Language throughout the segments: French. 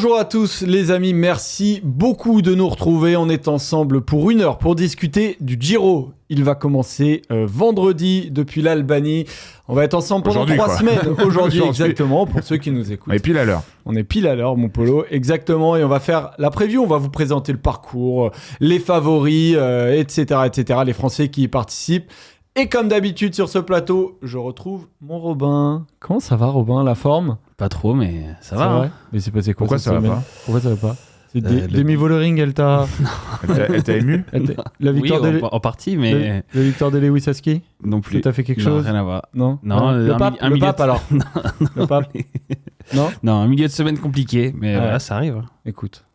Bonjour à tous les amis, merci beaucoup de nous retrouver. On est ensemble pour 1 heure pour discuter du Giro. Il va commencer vendredi depuis l'Albanie. On va être ensemble pendant 3 semaines. Aujourd'hui, exactement, pour ceux qui nous écoutent. On est pile à l'heure. On est pile à l'heure, mon Polo, exactement. Et on va faire la preview, on va vous présenter le parcours, les favoris, etc., etc., les Français qui y participent. Et comme d'habitude sur ce plateau, je retrouve mon Robin. Comment ça va, Robin, la forme ? Pas trop, mais ça va. Hein. Mais c'est passé quoi? Pourquoi ça va pas? Pourquoi ça va pas? C'est Demi Vollering, elle t'a... Elle t'a ému? La victoire oui, en partie, mais... La victoire de Lewis Husky? Non plus. T'as fait quelque chose? Rien à voir. Non. Le pape alors? Le pape? Non. Non, un milieu de semaine compliqué, mais voilà, ça arrive. Écoute,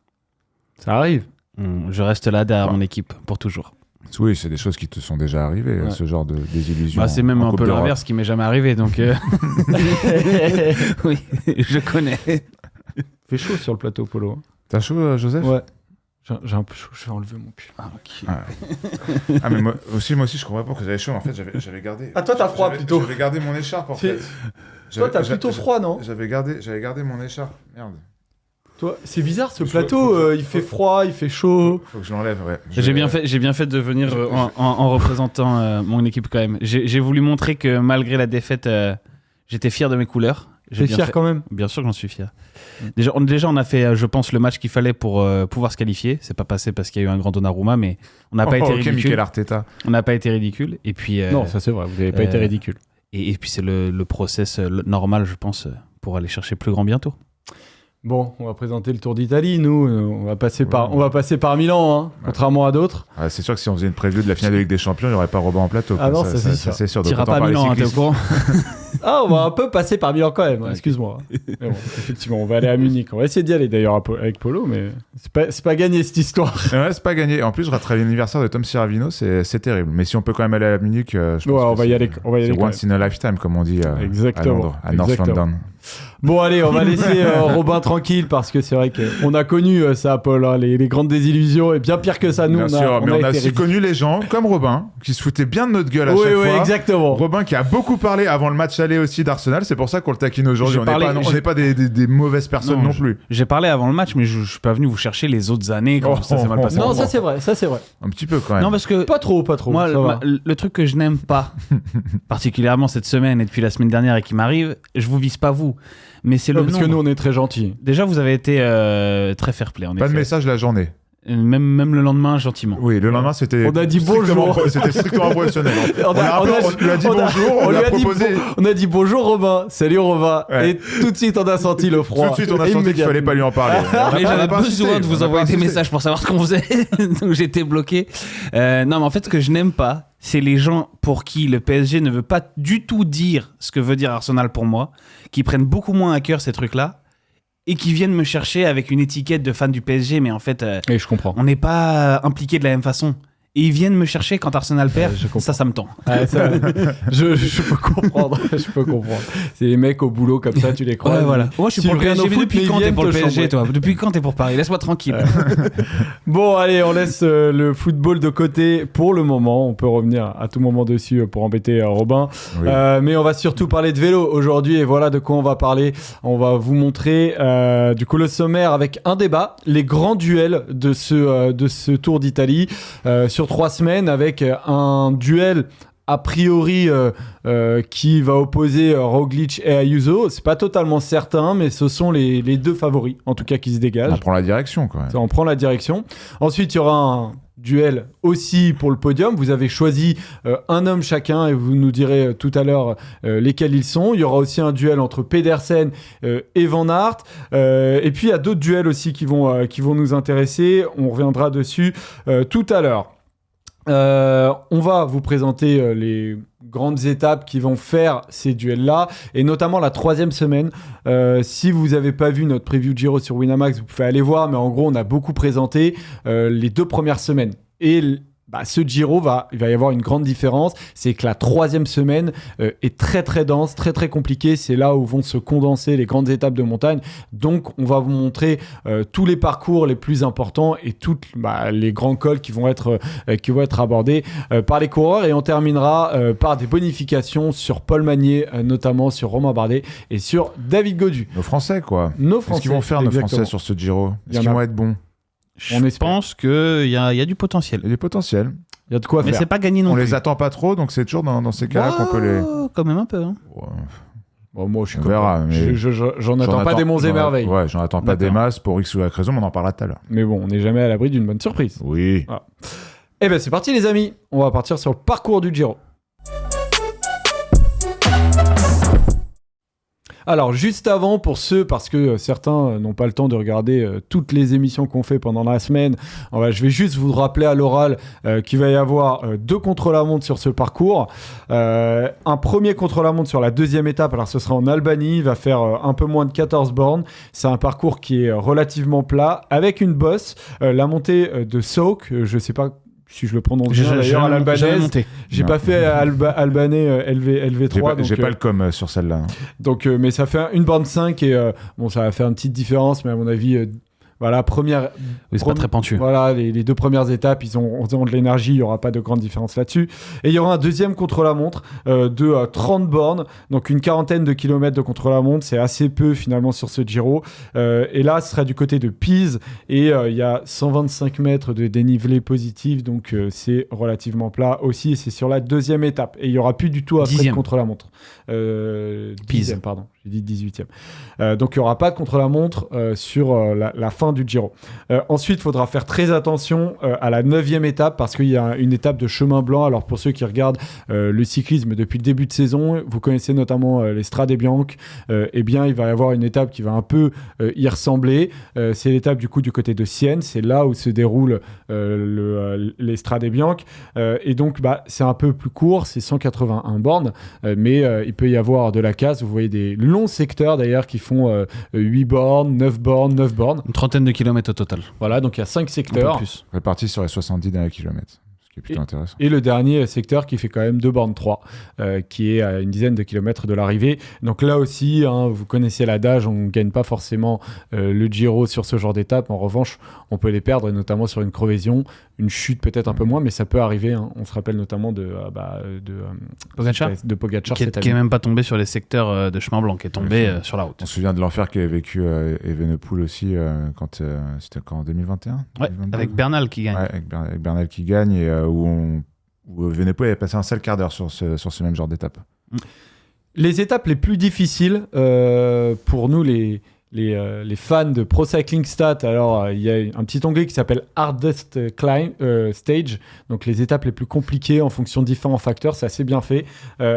ça arrive. Je reste là derrière mon équipe pour toujours. Oui, c'est des choses qui te sont déjà arrivées, ce genre de désillusion. C'est même un peu l'inverse qui m'est jamais arrivé, donc oui, je connais. Fait chaud sur le plateau, Polo. T'as chaud, Joseph? Ouais. J'ai un peu chaud, je vais enlever mon pull. Mais moi aussi, je comprends pas que j'avais chaud. En fait, j'avais gardé... Ah, toi, t'as froid, plutôt. J'avais gardé mon écharpe, en fait. Toi, t'as plutôt froid, non? J'avais gardé mon écharpe. Merde. Toi, c'est bizarre, ce plateau, il fait froid, il fait chaud. Faut que je l'enlève, ouais. J'ai bien fait de venir en représentant mon équipe, quand même. J'ai voulu montrer que, malgré la défaite, j'étais fier de mes couleurs. T'es fier quand même? Bien sûr que j'en suis fier. Déjà, on a fait, je pense, le match qu'il fallait pour pouvoir se qualifier. C'est pas passé parce qu'il y a eu un grand Donnarumma, mais on n'a pas été ridicule. Mikel Arteta. On n'a pas été ridicule. Et puis, non, ça c'est vrai, vous n'avez pas été ridicule. Et puis c'est le process normal, je pense, pour aller chercher plus grand bientôt. Bon, on va présenter le Tour d'Italie, nous. On va passer par Milan, hein, contrairement à d'autres. Ouais, c'est sûr que si on faisait une preview de la finale de Ligue des Champions, il n'y aurait pas Robin en plateau. Ah non, ça c'est sûr. T'iras pas à Milan, t'es au courant? Ah, on va un peu passer par Milan quand même, excuse-moi. Mais bon, effectivement, on va aller à Munich. On va essayer d'y aller d'ailleurs avec Polo, mais c'est pas gagné cette histoire. Ouais, c'est pas gagné. En plus, je raterai l'anniversaire de Tom Ciravino, c'est terrible. Mais si on peut quand même aller à Munich, je pense on va y aller. C'est once in a lifetime, comme on dit à Londres, à North London. Bon, allez, on va laisser Robin tranquille parce que c'est vrai qu'on a connu ça, Paul, hein, les grandes désillusions, et bien pire que ça, nous. Bien sûr, mais on a aussi connu les gens comme Robin qui se foutaient bien de notre gueule à chaque fois. Oui, exactement. Robin qui a beaucoup parlé avant le match aller aussi d'Arsenal, c'est pour ça qu'on le taquine aujourd'hui. On n'est pas des mauvaises personnes non plus. J'ai parlé avant le match, mais je suis pas venu vous chercher les autres années quand ça s'est mal passé. Non, ça c'est vrai. Un petit peu quand même. Non, parce que pas trop. Moi, le truc que je n'aime pas, particulièrement cette semaine et depuis la semaine dernière et qui m'arrive, je vous vise pas vous. Mais c'est le parce que nous on est très gentils. Déjà vous avez été très fair-play. Pas de message la journée. Même le lendemain gentiment. Oui, le lendemain c'était. On a dit bonjour. C'était strictement professionnel. On lui a dit bonjour. On lui a proposé. On a dit bonjour Robin. Salut Robin. Ouais. Et tout de suite on a senti le froid. Tout de suite on a senti qu'il fallait pas lui en parler. Mais j'avais besoin de vous envoyer des messages pour savoir ce qu'on faisait. Donc j'étais bloqué. Non mais en fait ce que je n'aime pas, c'est les gens pour qui le PSG ne veut pas du tout dire ce que veut dire Arsenal pour moi, qui prennent beaucoup moins à cœur ces trucs-là et qui viennent me chercher avec une étiquette de fan du PSG, mais en fait, et je comprends. On n'est pas impliqués de la même façon. Et ils viennent me chercher quand Arsenal perd, ça me tend. Je peux comprendre. C'est les mecs au boulot comme ça, tu les crois. Ouais, voilà. Moi, je suis pour le PSG. Depuis quand t'es pour le PSG, toi? Depuis quand t'es pour Paris? Laisse-moi tranquille. Bon, allez, on laisse le football de côté pour le moment. On peut revenir à tout moment dessus pour embêter Robin. Oui. Mais on va surtout parler de vélo aujourd'hui. Et voilà de quoi on va parler. On va vous montrer du coup le sommaire avec un débat, les grands duels de ce Tour d'Italie. Sur 3 semaines avec un duel a priori qui va opposer Roglic et Ayuso. C'est pas totalement certain, mais ce sont les deux favoris, en tout cas, qui se dégagent. On prend la direction, quand même. On prend la direction. Ensuite, il y aura un duel aussi pour le podium. Vous avez choisi un homme chacun et vous nous direz tout à l'heure lesquels ils sont. Il y aura aussi un duel entre Pedersen et Van Aert. Et puis, il y a d'autres duels aussi qui vont nous intéresser. On reviendra dessus tout à l'heure. On va vous présenter les grandes étapes qui vont faire ces duels-là, et notamment la 3e semaine. Si vous n'avez pas vu notre preview Giro sur Winamax, vous pouvez aller voir, mais en gros, on a beaucoup présenté les 2 premières semaines. Et ce Giro il va y avoir une grande différence, c'est que la 3e semaine est très très dense, très très compliquée, c'est là où vont se condenser les grandes étapes de montagne, donc on va vous montrer tous les parcours les plus importants et toutes les grands cols qui vont être abordés par les coureurs, et on terminera par des bonifications sur Paul Magnier, notamment sur Romain Bardet et sur David Gaudu. Nos Français quoi. Qu'est-ce qu'ils vont faire nos Français sur ce Giro? Est-ce qu'ils vont être bons? Je pense qu'il y a du potentiel. Il y a du potentiel. Il y a de quoi faire. Mais c'est pas gagné non plus. On les attend pas trop, donc c'est toujours dans ces cas-là qu'on peut les... Quand même un peu. Hein. Ouais. Bon, moi, je suis j'en attends pas des monts et merveilles. Ouais, j'en attends pas des masses pour X ou Y raison, mais on en parlera tout à l'heure. Mais bon, on n'est jamais à l'abri d'une bonne surprise. Oui. Voilà. Eh bien, c'est parti les amis. On va partir sur le parcours du Giro. Alors, juste avant, parce que certains n'ont pas le temps de regarder toutes les émissions qu'on fait pendant la semaine, je vais juste vous rappeler à l'oral qu'il va y avoir 2 contre-la-montre sur ce parcours. Un premier contre-la-montre sur la 2e étape, alors ce sera en Albanie, il va faire un peu moins de 14 bornes. C'est un parcours qui est relativement plat, avec une bosse. La montée de Souk, je sais pas si je le prononce bien d'ailleurs à l'albanaise. J'ai pas fait albanais LV3. J'ai pas le com sur celle-là. Donc, mais ça fait une borne 5 et ça va faire une petite différence, mais à mon avis, première. Oui, c'est pas très pentu. Voilà, les 2 premières étapes, ils ont de l'énergie, il y aura pas de grande différence là-dessus. Et il y aura un deuxième contre-la-montre de 30 bornes, donc une 40aine de kilomètres de contre-la-montre, c'est assez peu finalement sur ce Giro. Et là, ce sera du côté de Pise et il y a 125 mètres de dénivelé positif, donc c'est relativement plat aussi. Et c'est sur la 2e étape et il y aura plus du tout après de contre-la-montre. 10e, pardon. J'ai dit 18e. Donc, il n'y aura pas de contre-la-montre sur la fin du Giro. Ensuite, il faudra faire très attention à la 9e étape parce qu'il y a une étape de chemin blanc. Alors, pour ceux qui regardent le cyclisme depuis le début de saison, vous connaissez notamment les Strade Bianche. Eh bien, il va y avoir une étape qui va un peu y ressembler. C'est l'étape du coup du côté de Sienne. C'est là où se déroulent les Strade Bianche. Et donc, c'est un peu plus court. C'est 181 bornes. Mais il peut y avoir de la casse. Vous voyez des longs secteurs d'ailleurs qui font 8 bornes, 9 bornes, 9 bornes. Une trentaine de kilomètres au total. Voilà, donc il y a 5 secteurs. Plus. Répartis sur les 70 derniers kilomètres. Ce qui est plutôt intéressant. Et le dernier secteur qui fait quand même 2 bornes 3, qui est à une dizaine de kilomètres de l'arrivée. Donc là aussi, vous connaissez l'adage, on ne gagne pas forcément le Giro sur ce genre d'étape. En revanche, on peut les perdre, et notamment sur une crevaison, une chute peut-être un peu moins, mais ça peut arriver. On se rappelle notamment de Pogacar qui est même pas tombé sur les secteurs de chemin blanc, qui est tombé sur la route. On se souvient de l'enfer qu'avait vécu Evenepoel aussi c'était en 2021 ouais, avec Bernal qui gagne. Ouais, avec Bernal qui gagne et où Evenepoel avait passé un sale quart d'heure sur ce même genre d'étape. Les étapes les plus difficiles pour nous les fans de Pro Cycling Stats, alors il y a un petit onglet qui s'appelle Hardest Climb Stage, donc les étapes les plus compliquées en fonction de différents facteurs, c'est assez bien fait.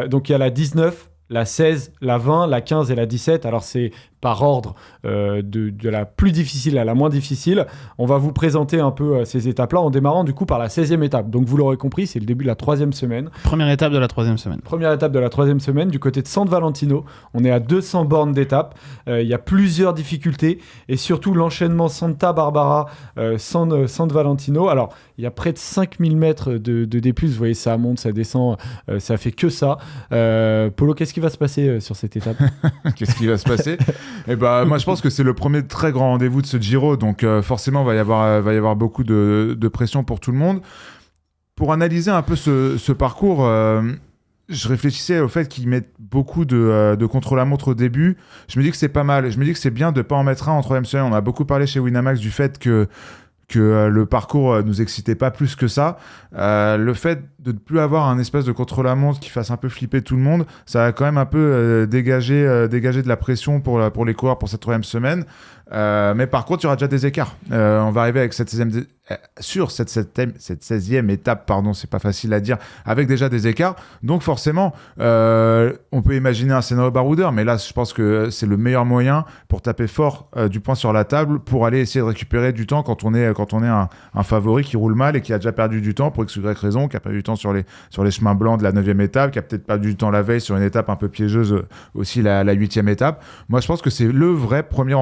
Donc il y a la 19, la 16, la 20, la 15 et la 17. Alors c'est par ordre de la plus difficile à la moins difficile. On va vous présenter un peu ces étapes-là en démarrant du coup par la 16e étape. Donc vous l'aurez compris, c'est le début de la 3e semaine. Première étape de la 3e semaine. Première étape de la 3e semaine du côté de San Valentino. On est à 200 bornes d'étape. Il y a plusieurs difficultés et surtout l'enchaînement Santa Barbara, San Valentino. Alors il y a près de 5000 mètres de D+. Vous voyez, ça monte, ça descend, ça fait que ça. Polo, qu'est-ce qui va se passer sur cette étape? Qu'est-ce qui va se passer? Eh ben, moi, je pense que c'est le premier très grand rendez-vous de ce Giro, donc forcément, il va y avoir beaucoup de pression pour tout le monde. Pour analyser un peu ce parcours, je réfléchissais au fait qu'ils mettent beaucoup de contre-la-montre au début. Je me dis que c'est pas mal. Je me dis que c'est bien de ne pas en mettre un en 3e semaine. On a beaucoup parlé chez Winamax du fait que le parcours nous excitait pas plus que ça. Le fait de ne plus avoir un espèce de contre-la-montre qui fasse un peu flipper tout le monde, ça va quand même un peu dégager de la pression pour les coureurs pour cette 3e semaine. Mais par contre, il y aura déjà des écarts. On va arriver avec cette 16e étape, pardon, c'est pas facile à dire, avec déjà des écarts. Donc forcément, on peut imaginer un scénario baroudeur, mais là, je pense que c'est le meilleur moyen pour taper fort du poing sur la table, pour aller essayer de récupérer du temps quand on est un favori qui roule mal et qui a déjà perdu du temps pour X ou Y raison, qui a perdu du temps sur les chemins blancs de la 9e étape, qui a peut-être perdu du temps la veille sur une étape un peu piégeuse aussi, la 8e étape. Moi, je pense que c'est le vrai premier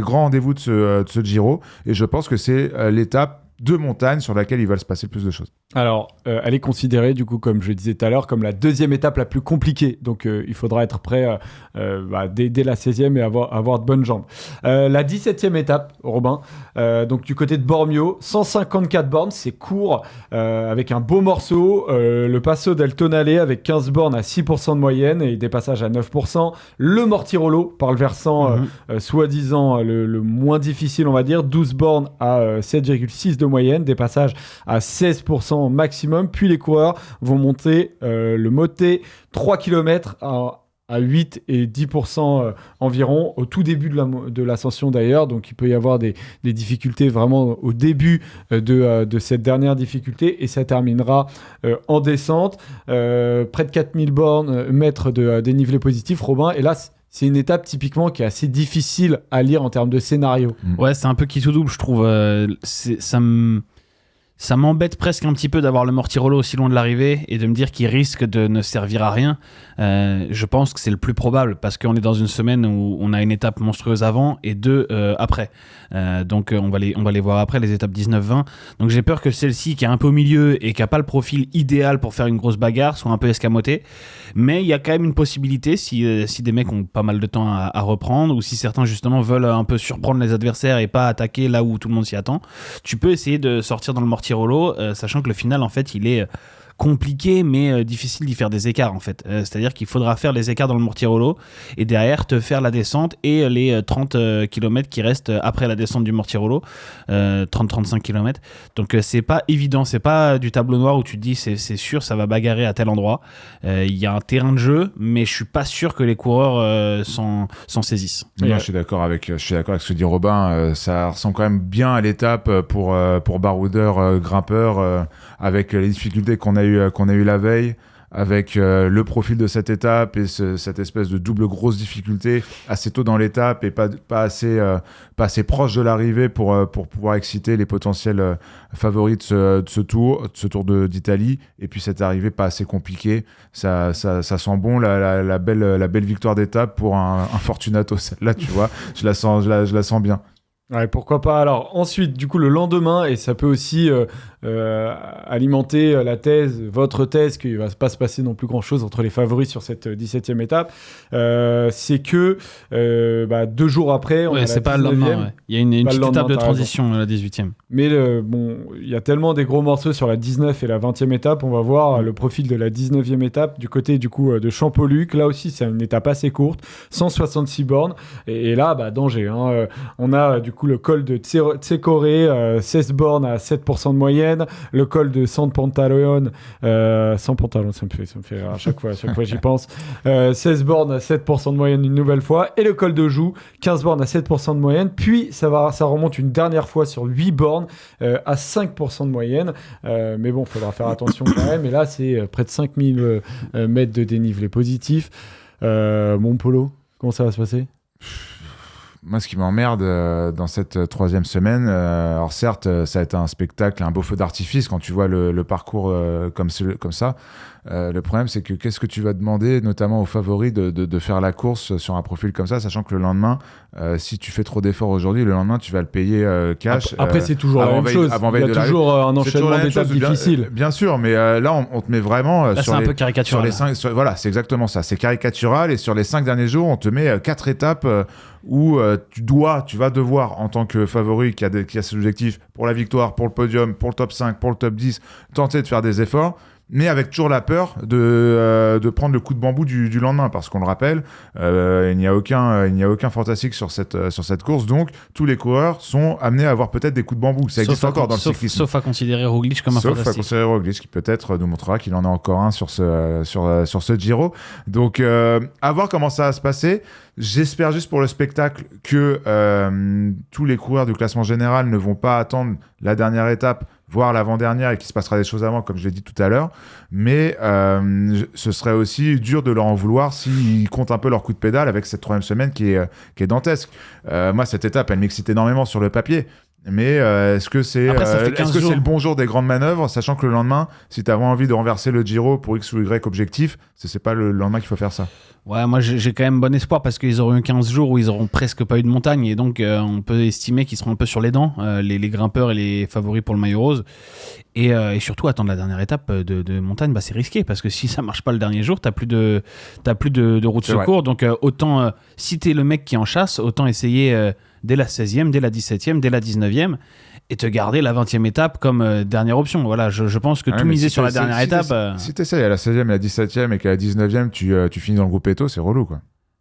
grand rendez-vous de ce Giro, et je pense que c'est l'étape de montagne sur laquelle il va se passer le plus de choses. Alors, elle est considérée, du coup, comme je disais tout à l'heure, comme la deuxième étape la plus compliquée. Donc, il faudra être prêt dès la 16e et avoir de bonnes jambes. La 17e étape, Robin, donc du côté de Bormio, 154 bornes, c'est court, avec un beau morceau. Le Passo del Tonale avec 15 bornes à 6% de moyenne et des passages à 9%. Le Mortirolo, par le versant soi-disant le moins difficile, on va dire, 12 bornes à 7,6 de moyenne, des passages à 16% maximum. Puis les coureurs vont monter le motet 3 km à 8 et 10% environ, au tout début de l'ascension d'ailleurs. Donc il peut y avoir des difficultés vraiment au début de cette dernière difficulté, et ça terminera en descente. Près de 4000 mètres de dénivelé positif, Robin. Et là, c'est une étape typiquement qui est assez difficile à lire en termes de scénario. Ouais, c'est un peu qui tout double, je trouve. Ça m'embête presque un petit peu d'avoir le Mortirolo aussi loin de l'arrivée et de me dire qu'il risque de ne servir à rien. Je pense que c'est le plus probable parce qu'on est dans une semaine où on a une étape monstrueuse avant et deux après. Donc on va les voir après, les étapes 19-20. Donc j'ai peur que celle-ci, qui est un peu au milieu et qui n'a pas le profil idéal pour faire une grosse bagarre, soit un peu escamotée. Mais il y a quand même une possibilité, si des mecs ont pas mal de temps à reprendre, ou si certains justement veulent un peu surprendre les adversaires et pas attaquer là où tout le monde s'y attend, tu peux essayer de sortir dans le Mortirolo, sachant que le final en fait il est compliqué mais difficile d'y faire des écarts en fait. C'est-à-dire qu'il faudra faire les écarts dans le Mortirolo et derrière te faire la descente et les 30 km qui restent après la descente du Mortirolo, 30-35 km. Donc c'est pas évident, c'est pas du tableau noir où tu te dis c'est sûr ça va bagarrer à tel endroit. Il y a un terrain de jeu mais je suis pas sûr que les coureurs s'en saisissent. Non, je suis d'accord avec ce que dit Robin. Ça ressemble quand même bien à l'étape pour baroudeur, grimpeur, avec les difficultés qu'on a eu la veille, avec le profil de cette étape et cette espèce de double grosse difficulté assez tôt dans l'étape et pas assez proche de l'arrivée pour pouvoir exciter les potentiels favoris de ce tour d'Italie, et puis cette arrivée pas assez compliquée. Ça sent bon la belle victoire d'étape pour un Fortunato, celle-là, tu vois. Je la sens bien. Ouais, pourquoi pas. Alors ensuite, du coup, le lendemain, et ça peut aussi alimenter votre thèse, qu'il ne va pas se passer non plus grand-chose entre les favoris sur cette 17e étape, c'est que 2 jours après, on a c'est la pas 19e. le lendemain, ouais. Il y a une petite étape de transition, la 18e. Mais il y a tellement des gros morceaux sur la 19 et la 20e étape, on va voir le profil de la 19e étape du côté du coup de Champoluc. Là aussi, c'est une étape assez courte, 166 bornes. Et là, danger. On a du coup le col de Tsecore, 16 bornes à 7% de moyenne. Le col de San Pantalon, ça me fait rire à chaque fois j'y pense. 16 bornes à 7% de moyenne une nouvelle fois. Et le col de Joux, 15 bornes à 7% de moyenne. Puis ça remonte une dernière fois sur 8 bornes à 5% de moyenne. Mais bon, il faudra faire attention quand même. Et là, c'est près de 5000 mètres de dénivelé positif. Mon Polo, comment ça va se passer ? Moi, ce qui m'emmerde dans cette 3e semaine, alors certes, ça a été un spectacle, un beau feu d'artifice quand tu vois le parcours comme ça. Le problème, c'est que qu'est-ce que tu vas demander, notamment aux favoris, de faire la course sur un profil comme ça, sachant que le lendemain, si tu fais trop d'efforts aujourd'hui, le lendemain, tu vas le payer cash. Après, c'est toujours la même chose. Il y a toujours un enchaînement d'étapes difficiles. Bien sûr, mais là, on te met vraiment là, sur c'est un peu caricatural. Voilà, c'est exactement ça. C'est caricatural, et sur les 5 derniers jours, on te met 4 étapes où tu vas devoir, en tant que favori qui a ses objectifs pour la victoire, pour le podium, pour le top 5, pour le top 10, tenter de faire des efforts, mais avec toujours la peur de prendre le coup de bambou du lendemain, parce qu'on le rappelle, il n'y a aucun fantastique sur cette course, donc tous les coureurs sont amenés à avoir peut-être des coups de bambou. Ça existe encore dans le cyclisme. Sauf à considérer Roglic comme un fantastique. Sauf à considérer Roglic, qui peut-être nous montrera qu'il en a encore un sur ce Giro. Donc, à voir comment ça va se passer. J'espère juste pour le spectacle que tous les coureurs du classement général ne vont pas attendre la dernière étape, voire l'avant-dernière, et qu'il se passera des choses avant, comme je l'ai dit tout à l'heure. Mais ce serait aussi dur de leur en vouloir s'ils comptent un peu leur coup de pédale avec cette 3e semaine qui est dantesque. Moi, cette étape, elle m'excite énormément sur le papier. Mais est-ce que c'est le bon jour des grandes manœuvres, sachant que le lendemain, si tu as vraiment envie de renverser le Giro pour X ou Y objectif, c'est pas le lendemain qu'il faut faire ça. Ouais, moi j'ai quand même bon espoir parce qu'ils auront eu 15 jours où ils auront presque pas eu de montagne et donc on peut estimer qu'ils seront un peu sur les dents, les grimpeurs et les favoris pour le maillot rose. Et surtout, attendre la dernière étape de montagne, c'est risqué parce que si ça marche pas le dernier jour, t'as plus de route de secours. Donc autant, si t'es le mec qui en chasse, autant essayer dès la 16e, dès la 17e, dès la 19e et te garder la 20e étape comme dernière option. Voilà, je pense que tout miser sur la dernière étape... Si t'essayes à la 16e et la 17e et qu'à la 19e, tu finis dans le groupe Eto, c'est relou, quoi.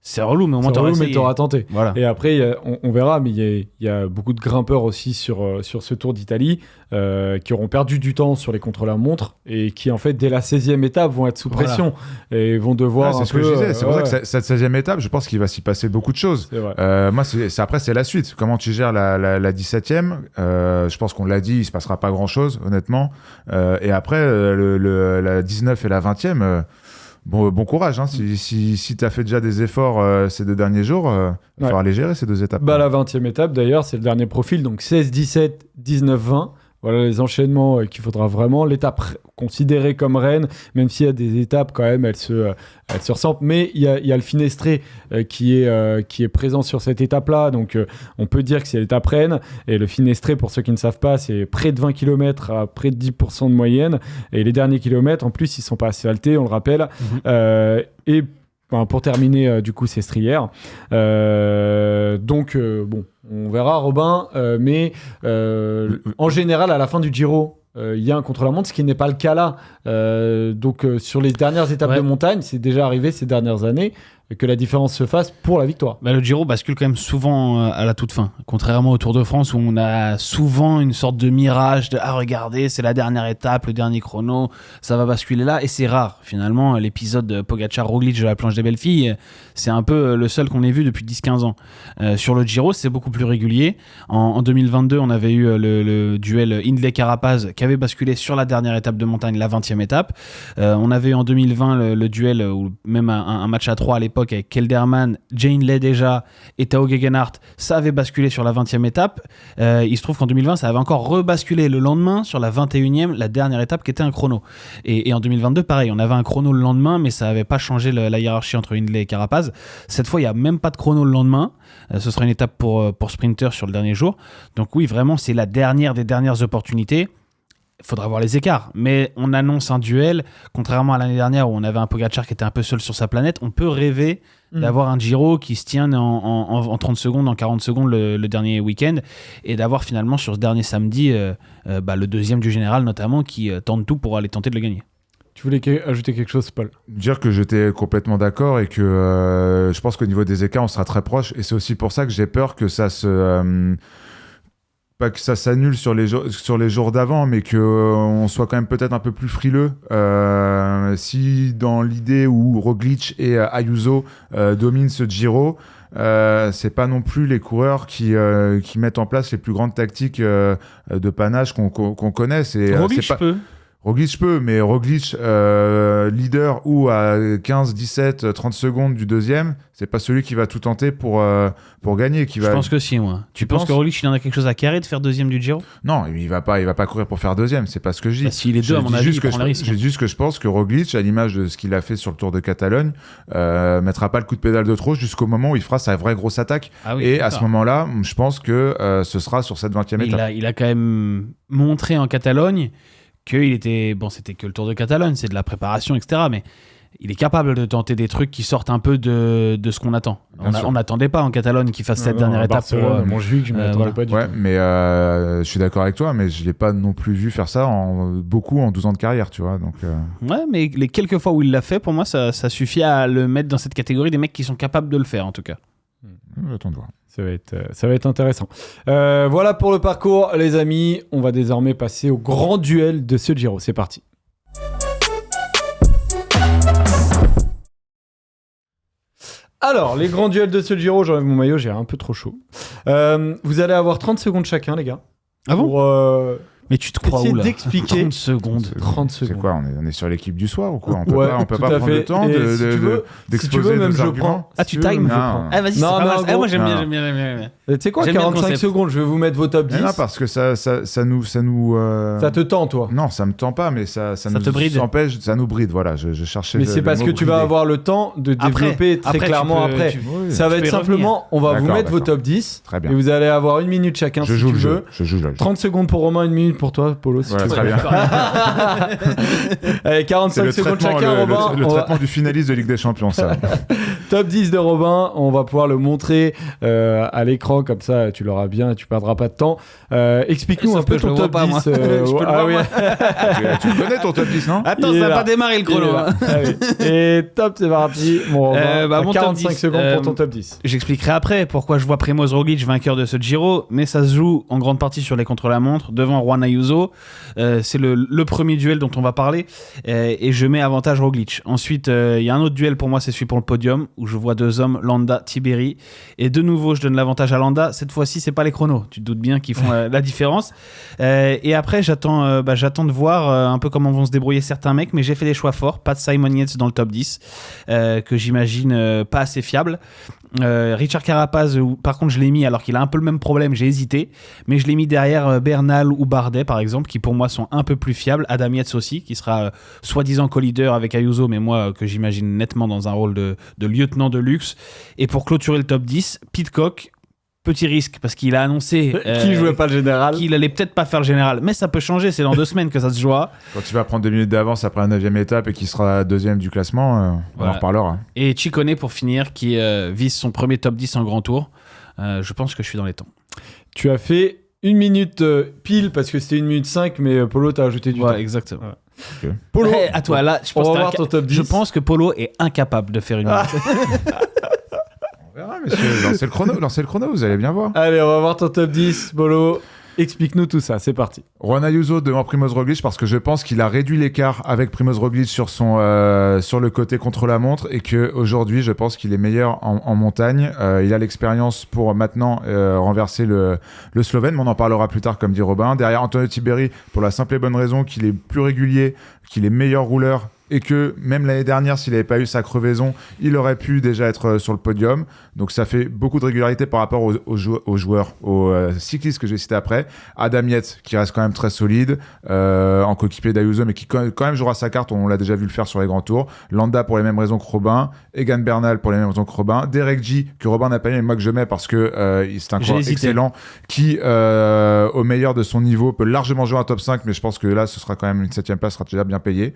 C'est relou, mais au moins t'auras tenté. Voilà. Et après, on verra, mais il y a beaucoup de grimpeurs aussi sur ce Tour d'Italie qui auront perdu du temps sur les contre-la-montre et qui, en fait, dès la 16e étape, vont être sous pression et vont devoir c'est ce que je disais. C'est pour ça que cette 16e étape, je pense qu'il va s'y passer beaucoup de choses. C'est vrai. Moi, après, c'est la suite. Comment tu gères la 17e je pense qu'on l'a dit, il se passera pas grand-chose, honnêtement. Et après, la 19 et la 20e... Bon courage, hein. Si tu as fait déjà des efforts ces 2 derniers jours, il va falloir les gérer ces 2 étapes. La 20e étape, d'ailleurs, c'est le dernier profil, donc 16, 17, 19, 20. Voilà les enchaînements qu'il faudra vraiment. L'étape considérée comme reine, même s'il y a des étapes quand même, elles se ressemblent. Mais il y a le Finestré qui est présent sur cette étape-là. Donc on peut dire que c'est l'étape reine. Et le Finestré, pour ceux qui ne savent pas, c'est près de 20 km à près de 10% de moyenne. Et les derniers kilomètres, en plus, ils ne sont pas asphaltés, on le rappelle. Et pour terminer, du coup, c'est Strière. Donc, on verra, Robin. Mais en général, à la fin du Giro, il y a un contre-la-montre, ce qui n'est pas le cas là. Donc, sur les dernières étapes de montagne, c'est déjà arrivé ces dernières années que la différence se fasse pour la victoire. Le Giro bascule quand même souvent à la toute fin, contrairement au Tour de France où on a souvent une sorte de mirage de « Ah, regardez, c'est la dernière étape, le dernier chrono, ça va basculer là » et c'est rare. Finalement, l'épisode Pogacar-Roglic de la planche des belles filles, c'est un peu le seul qu'on ait vu depuis 10-15 ans. Sur le Giro, c'est beaucoup plus régulier. En 2022, on avait eu le duel Hindley-Carapaz qui avait basculé sur la dernière étape de montagne, la 20e étape. On avait eu en 2020 le duel, ou même un match à 3 à l'époque, avec Kelderman, Jane Lay déjà et Tao Gegenhardt, ça avait basculé sur la 20e étape. Il se trouve qu'en 2020, ça avait encore rebasculé le lendemain sur la 21e, la dernière étape qui était un chrono. Et en 2022, pareil, on avait un chrono le lendemain, mais ça n'avait pas changé la hiérarchie entre Hindley et Carapaz. Cette fois, il n'y a même pas de chrono le lendemain. Ce sera une étape pour sprinter sur le dernier jour. Donc oui, vraiment, c'est la dernière des dernières opportunités. Il faudra voir les écarts, mais on annonce un duel, contrairement à l'année dernière où on avait un Pogacar qui était un peu seul sur sa planète. On peut rêver d'avoir un Giro qui se tient en 30 secondes, en 40 secondes le dernier week-end, et d'avoir finalement sur ce dernier samedi le deuxième du général notamment qui tente tout pour aller tenter de le gagner. Tu voulais ajouter quelque chose, Paul ? Dire que j'étais complètement d'accord et que je pense qu'au niveau des écarts, on sera très proche, et c'est aussi pour ça que j'ai peur que ça se... pas que ça s'annule sur les jours d'avant, mais qu'on soit quand même peut-être un peu plus frileux. Si dans l'idée où Roglic et Ayuso dominent ce Giro, c'est pas non plus les coureurs qui mettent en place les plus grandes tactiques de panache qu'on connaisse. Roglic peut. Roglic peut, mais Roglic, leader ou à 15, 17, 30 secondes du deuxième, c'est pas celui qui va tout tenter pour gagner. Je pense que si, moi. Tu penses que Roglic, il en a quelque chose à carrer de faire deuxième du Giro ? Non, il va pas courir pour faire deuxième, c'est pas ce que je dis. S'il est deux, à mon avis, il prend le risque. J'ai juste que je pense que Roglic, à l'image de ce qu'il a fait sur le Tour de Catalogne, mettra pas le coup de pédale de trop jusqu'au moment où il fera sa vraie grosse attaque. Ah oui, et à ce moment-là, je pense que ce sera sur cette 20e étape. Il a quand même montré en Catalogne qu'il était... Bon, c'était que le Tour de Catalogne, c'est de la préparation, etc. Mais il est capable de tenter des trucs qui sortent un peu de ce qu'on attend. On n'attendait pas en Catalogne qu'il fasse cette dernière étape. Mon juge, je ne m'attendais pas du tout. Mais je suis d'accord avec toi, mais je ne l'ai pas non plus vu faire ça beaucoup en 12 ans de carrière, tu vois. Donc, Ouais, mais les quelques fois où il l'a fait, pour moi, ça suffit à le mettre dans cette catégorie des mecs qui sont capables de le faire, en tout cas. J'attends de voir. Ça va être intéressant. Voilà pour le parcours, les amis. On va désormais passer au grand duel de ce Giro. C'est parti. Alors, les grands duels de ce Giro, j'enlève mon maillot, j'ai un peu trop chaud. Vous allez avoir 30 secondes chacun, les gars. Ah bon ? Mais tu te crois essayer où là d'expliquer 30 secondes. 30 C'est secondes. quoi, on est sur l'équipe du soir ou quoi? On peut tout pas à prendre fait. le temps Et si tu veux, d'exposer même nos je arguments. prends. Ah, Si tu veux, times même je Non. prends. Ah, vas-y, c'est Non, pas non, mal. Ah, moi, j'aime non. bien, j'aime bien, j'aime bien. Tu sais quoi, J'aime bien le 45 concept. secondes, je vais vous mettre vos top 10. Mais non, parce que ça nous Ça te tend, toi. Non, ça me tend pas, mais ça nous te bride. empêche, ça nous bride. Voilà, je cherchais. Mais c'est parce que tu vas avoir le temps de développer très clairement après. Ça va être simplement, on va vous mettre vos top 10. Très bien. Et vous allez avoir 1 minute chacun Je si joue tu le veux. jeu. Je joue le jeu. 30 secondes pour Romain, 1 minute pour toi, Polo. Si Voilà, tu veux. très bien. Allez, C'est 45 le secondes traitement, chacun, Robin. le On va- traitement du finaliste de Ligue des Champions, ça. Top 10 de Robin, on va pouvoir le montrer à l'écran, comme ça tu l'auras bien et tu perdras pas de temps. Explique-nous Sauf un peu que je ton le vois top pas, 10. moi. Je peux le voir, oui. moi. Tu le connais ton top 10, non? Attends, Il ça est n'a là. pas démarré le Il est chrono. là. hein. Allez. Et top, c'est parti. Mon Robin, Mon top 45 10, secondes pour ton top 10. J'expliquerai après pourquoi je vois Primoz Roglic vainqueur de ce Giro, mais ça se joue en grande partie sur les contre-la-montre devant Juan Ayuso. C'est le premier duel dont on va parler et je mets avantage Roglic. Ensuite, il y a un autre duel pour moi, c'est celui pour le podium où je vois deux hommes, Landa, Tiberi. Et de nouveau, je donne l'avantage à Landa. Cette fois-ci, c'est pas les chronos. Tu te doutes bien qu'ils font la différence. Et après, j'attends de voir un peu comment vont se débrouiller certains mecs, mais j'ai fait des choix forts. Pas de Simon Yates dans le top 10, que j'imagine pas assez fiable. Richard Carapaz, par contre, je l'ai mis alors qu'il a un peu le même problème, j'ai hésité, mais je l'ai mis derrière Bernal ou Bardet, par exemple, qui pour moi sont un peu plus fiables. Adam Yates aussi, qui sera soi-disant co-leader avec Ayuso, mais moi, que j'imagine nettement dans un rôle de lieutenant de luxe. Et pour clôturer le top 10, Pidcock. Petit risque, parce qu'il a annoncé Qui jouait pas le général. qu'il allait peut-être pas faire le général, mais ça peut changer, c'est dans 2 semaines que ça se jouera. Quand tu vas prendre 2 minutes d'avance après la 9e étape et qu'il sera 2e du classement, Voilà. on en reparlera. Et Ciccone pour finir, qui vise son premier top 10 en grand tour. Je pense que je suis dans les temps. Tu as fait 1 minute pile parce que c'était 1 minute 5, mais Polo t'a ajouté du temps. Exactement. Ok. Polo, À toi, là, je on pense, va que voir ton top 10. je pense que Polo est incapable de faire une minute. On verra, messieurs. Lancez le chrono, vous allez bien voir. Allez, on va voir ton top 10, Polo. Explique-nous tout ça, c'est parti. Juan Ayuso devant Primoz Roglic parce que je pense qu'il a réduit l'écart avec Primoz Roglic sur le côté contre-la-montre et qu'aujourd'hui, je pense qu'il est meilleur en montagne. Il a l'expérience pour maintenant renverser le Slovène, mais on en parlera plus tard, comme dit Robin. Derrière Antonio Tiberi, pour la simple et bonne raison qu'il est plus régulier, qu'il est meilleur rouleur et que même l'année dernière, s'il n'avait pas eu sa crevaison, il aurait pu déjà être sur le podium. Donc ça fait beaucoup de régularité par rapport aux joueurs, aux cyclistes que j'ai cités après. Adam Yates, qui reste quand même très solide, en coéquipier d'Ayuso, mais qui quand même jouera sa carte, on l'a déjà vu le faire sur les grands tours. Landa pour les mêmes raisons que Robin, Egan Bernal pour les mêmes raisons que Robin, Derek G, que Robin n'a pas mis, mais moi que je mets parce que c'est un coureur excellent, qui au meilleur de son niveau peut largement jouer un top 5, mais je pense que là ce sera quand même une 7ème place, sera déjà bien payée.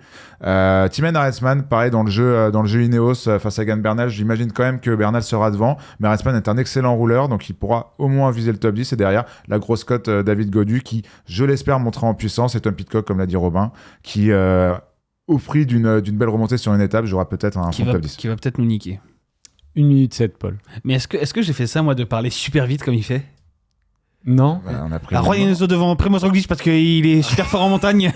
Timen Arensman, pareil dans le jeu Ineos face à Egan Bernal, j'imagine quand même que Bernal sera devant, mais Arensman est un excellent rouleur, donc il pourra au moins viser le top 10, et derrière la grosse cote David Gaudu qui, je l'espère, montera en puissance, et Tom Pidcock, comme l'a dit Robin, qui au prix d'une belle remontée sur une étape, j'aurai peut-être un top 10. Qui va peut-être nous niquer. 1 minute 7, Paul. Mais est-ce que j'ai fait ça, moi, de parler super vite comme il fait? Non. Voilà, on a pris Juan Ayuso devant Primoz Roglic parce qu'il est super fort en montagne.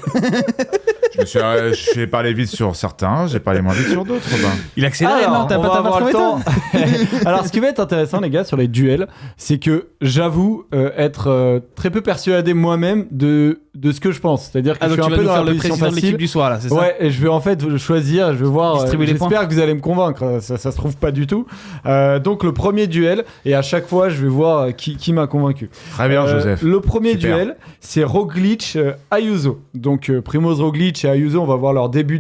J'ai parlé vite sur certains, j'ai parlé moins vite sur d'autres. Robin. Il accélère, Alors, non? T'as on va pas avoir trouvé le toi temps. Alors, ce qui va être intéressant, les gars, sur les duels, c'est que j'avoue être très peu persuadé moi-même de ce que je pense. C'est-à-dire que je donc suis tu un vas peu nous dans faire la le position président de l'équipe facile. du soir, là, c'est ça? Ouais, et je vais en fait choisir, je vais voir. Distribuer les J'espère que vous allez me convaincre. Ça se trouve pas du tout. Donc, le premier duel, et à chaque fois, je vais voir qui m'a convaincu. Très bien, Joseph. Le premier Super. duel, c'est Roglic-Ayuso. Donc, Primoz Roglic et Ayuso, on va voir leur début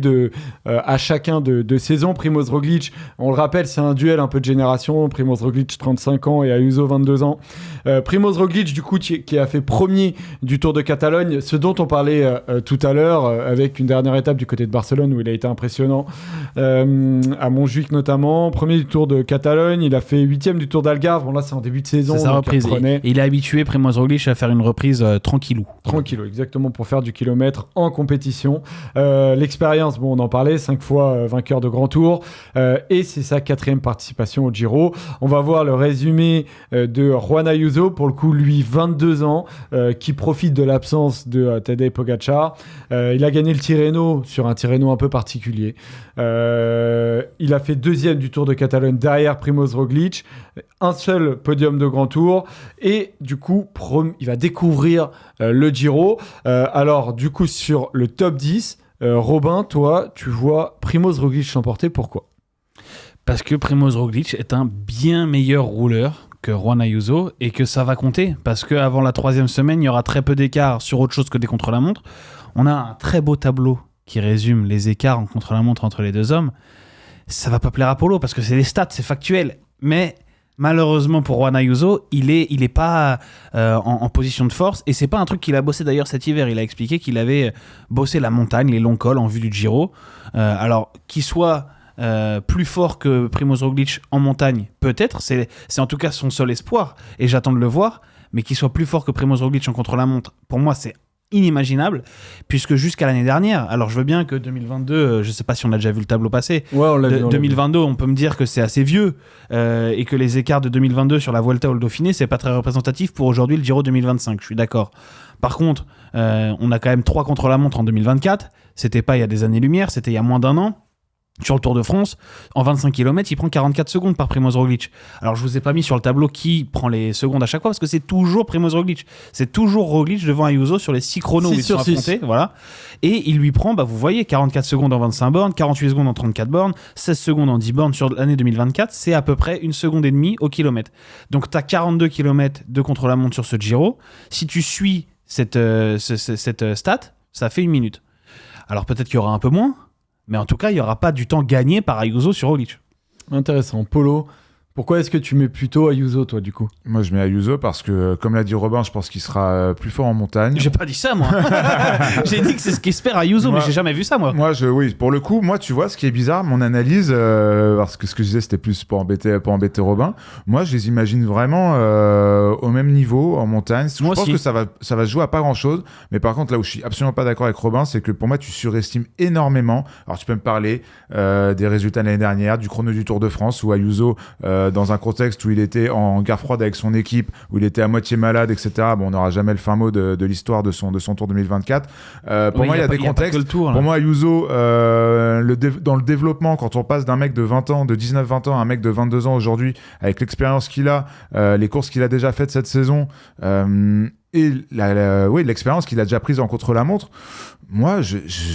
à chacun de saison. Primoz Roglic, on le rappelle, c'est un duel un peu de génération. Primoz Roglic, 35 ans, et Ayuso, 22 ans. Primoz Roglic, du coup, qui a fait premier du Tour de Catalogne, ce dont on parlait tout à l'heure, avec une dernière étape du côté de Barcelone où il a été impressionnant, à Montjuic notamment. Premier du Tour de Catalogne, il a fait 8ème du Tour d'Algarve. Bon, là, c'est en début de saison. C'est sa donc reprise. il reprenait. Et il est habitué, Primoz Roglic, à faire une reprise tranquillou. Tranquille, exactement, pour faire du kilomètre en compétition. L'expérience, bon, on en parlait, 5 fois vainqueur de Grand Tour, et c'est sa 4e participation au Giro. On va voir le résumé de Juan Ayuso Ayuso, pour le coup, lui, 22 ans, qui profite de l'absence de Tadej Pogacar. Il a gagné le Tirreno sur un Tirreno un peu particulier. Il a fait 2e du Tour de Catalogne derrière Primoz Roglic. Un seul podium de Grand Tour. Et du coup, il va découvrir le Giro. Alors, du coup, sur le top 10, Robin, toi, tu vois Primoz Roglic l'emporter. Pourquoi ? Parce que Primoz Roglic est un bien meilleur rouleur que Juan Ayuso et que ça va compter. Parce qu'avant la 3e semaine, il y aura très peu d'écart sur autre chose que des contre-la-montre. On a un très beau tableau qui résume les écarts en contre-la-montre entre les deux hommes. Ça va pas plaire à Polo parce que c'est des stats, c'est factuel. Mais malheureusement pour Juan Ayuso, il est pas en position de force. Et c'est pas un truc qu'il a bossé d'ailleurs cet hiver. Il a expliqué qu'il avait bossé la montagne, les longs cols en vue du Giro. Alors qu'il soit plus fort que Primoz Roglic en montagne, peut-être, c'est en tout cas son seul espoir et j'attends de le voir, mais qu'il soit plus fort que Primoz Roglic en contre-la-montre, pour moi c'est inimaginable, puisque jusqu'à l'année dernière, alors je veux bien que 2022, je sais pas si on a déjà vu le tableau passer, ouais, on l'a vu, 2022 on peut me dire que c'est assez vieux et que les écarts de 2022 sur la Vuelta ou le Dauphiné c'est pas très représentatif pour aujourd'hui le Giro 2025, je suis d'accord. Par contre, on a quand même 3 contre-la-montre en 2024, c'était pas il y a des années-lumière, c'était il y a moins d'un an. Sur le Tour de France, en 25 km, il prend 44 secondes par Primoz Roglic. Alors, je vous ai pas mis sur le tableau qui prend les secondes à chaque fois, parce que c'est toujours Primoz Roglic. C'est toujours Roglic devant Ayuso sur les 6 chronos où ils sont affrontés. Voilà. Et il lui prend, vous voyez, 44 secondes en 25 bornes, 48 secondes en 34 bornes, 16 secondes en 10 bornes sur l'année 2024. C'est à peu près 1,5 seconde au kilomètre. Donc, tu as 42 km de contre-la-montre sur ce Giro. Si tu suis cette stat, ça fait 1 minute. Alors, peut-être qu'il y aura un peu moins, mais en tout cas, il n'y aura pas du temps gagné par Ayuso sur Roglic. Intéressant. Polo, pourquoi est-ce que tu mets plutôt Ayuso, toi, du coup ? Moi, je mets Ayuso parce que, comme l'a dit Robin, je pense qu'il sera plus fort en montagne. J'ai pas dit ça, moi. J'ai dit que c'est ce qu'espère Ayuso, mais j'ai jamais vu ça, moi. Oui, pour le coup, moi, tu vois, ce qui est bizarre, mon analyse, parce que ce que je disais, c'était plus pour embêter Robin. Moi, je les imagine vraiment au même niveau en montagne. Je pense que ça va se jouer à pas grand-chose. Mais par contre, là où je suis absolument pas d'accord avec Robin, c'est que pour moi, tu surestimes énormément. Alors, tu peux me parler des résultats de l'année dernière, du chrono du Tour de France, où Ayuso, dans un contexte où il était en guerre froide avec son équipe, où il était à moitié malade, etc. Bon, on n'aura jamais le fin mot de l'histoire de son Tour 2024. Pour moi, il y a des contextes. Pour moi, Ayuso, dans le développement, quand on passe d'un mec de 20 ans, de 19-20 ans, à un mec de 22 ans aujourd'hui, avec l'expérience qu'il a, les courses qu'il a déjà faites cette saison, et l'expérience qu'il a déjà prise en contre-la-montre, moi,